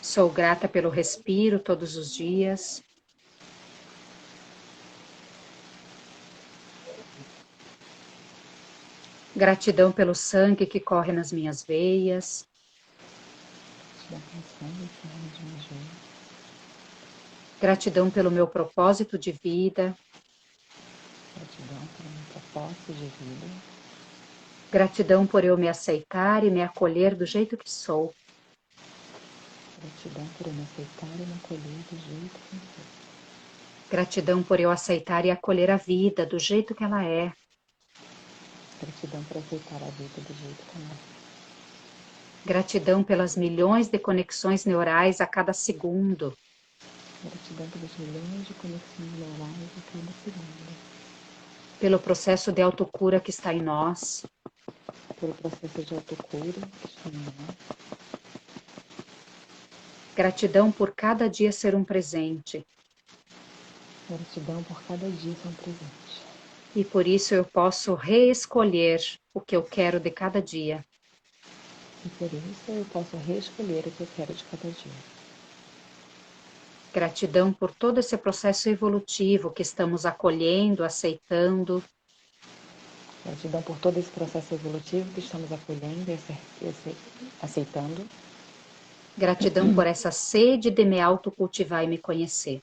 Sou grata pelo respiro todos os dias. Gratidão pelo sangue que corre nas minhas veias. Gratidão pelo meu propósito de vida. Gratidão pelo meu propósito de vida. Gratidão por eu me aceitar e me acolher do jeito que sou. Gratidão por eu me aceitar e me acolher do jeito que sou. Gratidão por eu aceitar e acolher a vida do jeito que ela é. Gratidão por aceitar a vida do jeito que ela é. Gratidão pelas milhões de conexões neurais a cada segundo. Gratidão pelas milhões de conexões neurais a cada segundo. Pelo processo de autocura que está em nós. Pelo processo de autocura que está em nós. Gratidão por cada dia ser um presente. Gratidão por cada dia ser um presente. E por isso eu posso reescolher o que eu quero de cada dia. E por isso eu posso reescolher o que eu quero de cada dia. Gratidão por todo esse processo evolutivo que estamos acolhendo, aceitando. Gratidão por todo esse processo evolutivo que estamos acolhendo e aceitando. Gratidão por essa sede de me autocultivar e me conhecer.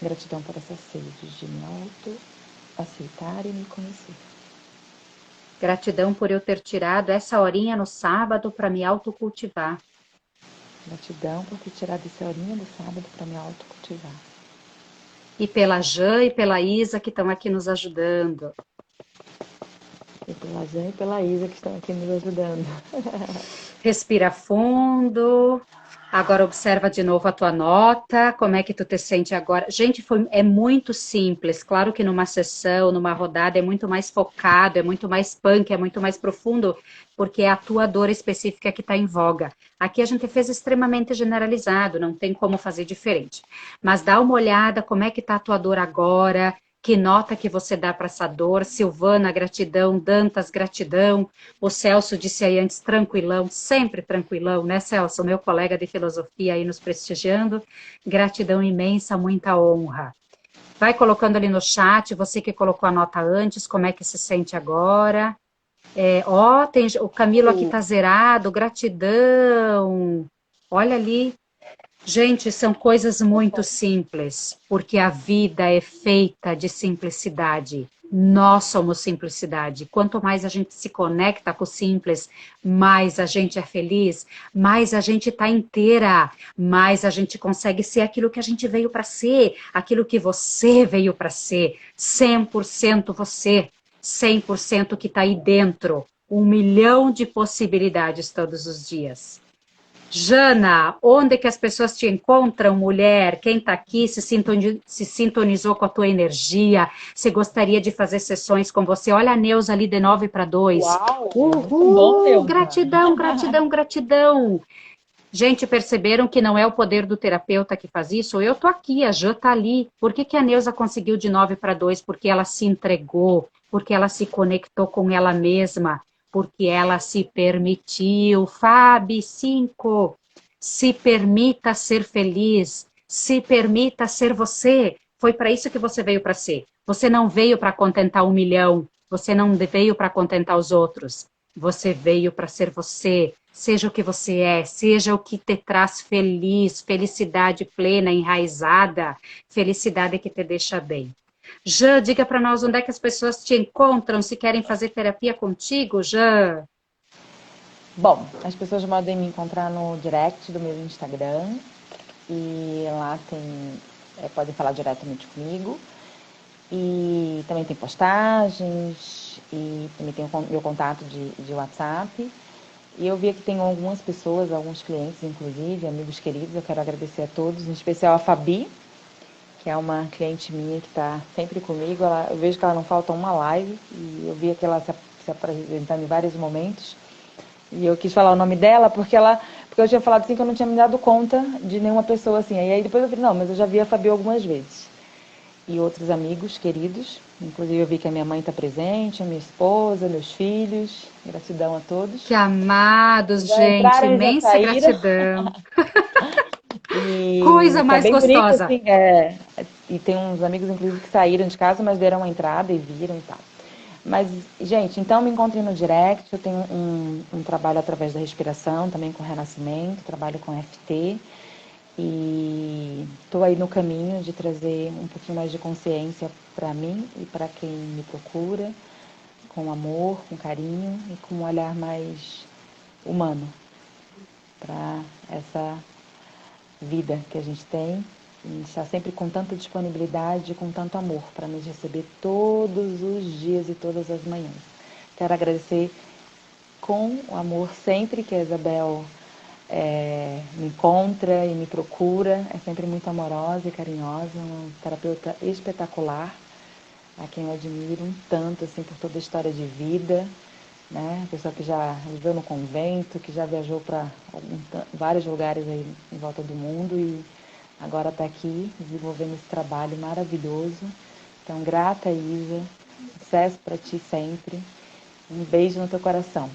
Gratidão por essa sede de me auto-aceitar e me conhecer. Gratidão por eu ter tirado essa horinha no sábado para me autocultivar. Gratidão por ter tirado essa horinha do sábado para me autocultivar. E pela Jã e pela Isa que estão aqui nos ajudando. E pela Jã e pela Isa que estão aqui nos ajudando. Respira fundo. Agora observa de novo a tua nota, como é que tu te sente agora. Gente, é muito simples. Claro que numa sessão, numa rodada, é muito mais focado, é muito mais punk, é muito mais profundo, porque é a tua dor específica que está em voga. Aqui a gente fez extremamente generalizado, não tem como fazer diferente. Mas dá uma olhada como é que está a tua dor agora, que nota que você dá para essa dor. Silvana, gratidão. Dantas, gratidão. O Celso disse aí antes, tranquilão, sempre tranquilão, né, Celso? Meu colega de filosofia aí nos prestigiando. Gratidão imensa, muita honra. Vai colocando ali no chat, você que colocou a nota antes, como é que se sente agora? Tem o Camilo aqui tá zerado, gratidão. Olha ali. Gente, são coisas muito simples, porque a vida é feita de simplicidade. Nós somos simplicidade. Quanto mais a gente se conecta com o simples, mais a gente é feliz, mais a gente está inteira, mais a gente consegue ser aquilo que a gente veio para ser, aquilo que você veio para ser, 100% você, 100% que está aí dentro, 1 milhão de possibilidades todos os dias. Jana, onde que as pessoas te encontram, mulher? Quem está aqui se sintonizou com a tua energia? Se gostaria de fazer sessões com você? Olha a Neuza ali de 9 para 2. Uau, muito bom, Uhul! Neuza. Gratidão, gratidão, gratidão. Gente, perceberam que não é o poder do terapeuta que faz isso? Eu tô aqui, a Jã tá ali. Por que que a Neuza conseguiu de 9 para 2? Porque ela se entregou, porque ela se conectou com ela mesma, porque ela se permitiu. Fabi, 5. Se permita ser feliz, se permita ser você. Foi para isso que você veio para ser. Você não veio para contentar 1 milhão, você não veio para contentar os outros. Você veio para ser você. Seja o que você é, seja o que te traz feliz, felicidade plena, enraizada, felicidade que te deixa bem. Jã, diga para nós onde é que as pessoas te encontram, se querem fazer terapia contigo, Jã. Bom, as pessoas podem me encontrar no direct do meu Instagram e lá podem falar diretamente comigo. E também tem postagens e também tem o meu contato de WhatsApp. E eu vi que tem algumas pessoas, alguns clientes, inclusive, amigos queridos, eu quero agradecer a todos, em especial a Fabi, que é uma cliente minha que está sempre comigo. Eu vejo que ela não falta uma live e eu vi que ela se apresentando em vários momentos. E eu quis falar o nome dela porque eu tinha falado assim que eu não tinha me dado conta de nenhuma pessoa assim. E aí depois eu falei, não, mas eu já vi a Fabi algumas vezes. E outros amigos queridos, inclusive eu vi que a minha mãe está presente, a minha esposa, meus filhos, gratidão a todos. Que amados, Já gente, entraram e já imensa saíram. gratidão. E Coisa tá mais bem bonito, gostosa. assim, e tem uns amigos, inclusive, que saíram de casa, mas deram a entrada e viram e tal. Mas, gente, então me encontrem no direct, eu tenho um trabalho através da respiração, também com renascimento, trabalho com FT, e estou aí no caminho de trazer um pouquinho mais de consciência para mim e para quem me procura, com amor, com carinho e com um olhar mais humano para essa vida que a gente tem e está sempre com tanta disponibilidade, com tanto amor para nos receber todos os dias e todas as manhãs. Quero agradecer com o amor sempre que a Isabel me encontra e me procura. É sempre muito amorosa e carinhosa, uma terapeuta espetacular, a quem eu admiro um tanto assim por toda a história de vida, né? Pessoa que já viveu no convento, que já viajou para vários lugares aí em volta do mundo e agora está aqui desenvolvendo esse trabalho maravilhoso. Então, grata, Isa. Sucesso para ti sempre. Um beijo no teu coração.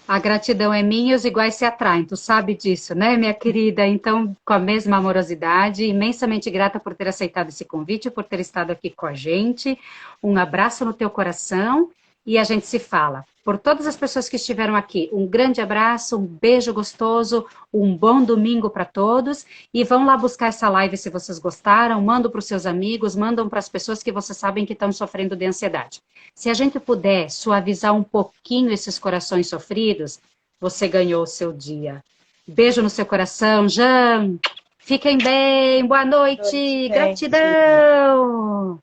A gratidão é minha e os iguais se atraem, tu sabe disso, né, minha querida? Então, com a mesma amorosidade, imensamente grata por ter aceitado esse convite, por ter estado aqui com a gente. Um abraço no teu coração e a gente se fala. Por todas as pessoas que estiveram aqui, um grande abraço, um beijo gostoso, um bom domingo para todos e vão lá buscar essa live se vocês gostaram, mandam para os seus amigos, mandam para as pessoas que vocês sabem que estão sofrendo de ansiedade. Se a gente puder suavizar um pouquinho esses corações sofridos, você ganhou o seu dia. Beijo no seu coração, Jan. Fiquem bem, boa Boa noite, noite, gente. gratidão.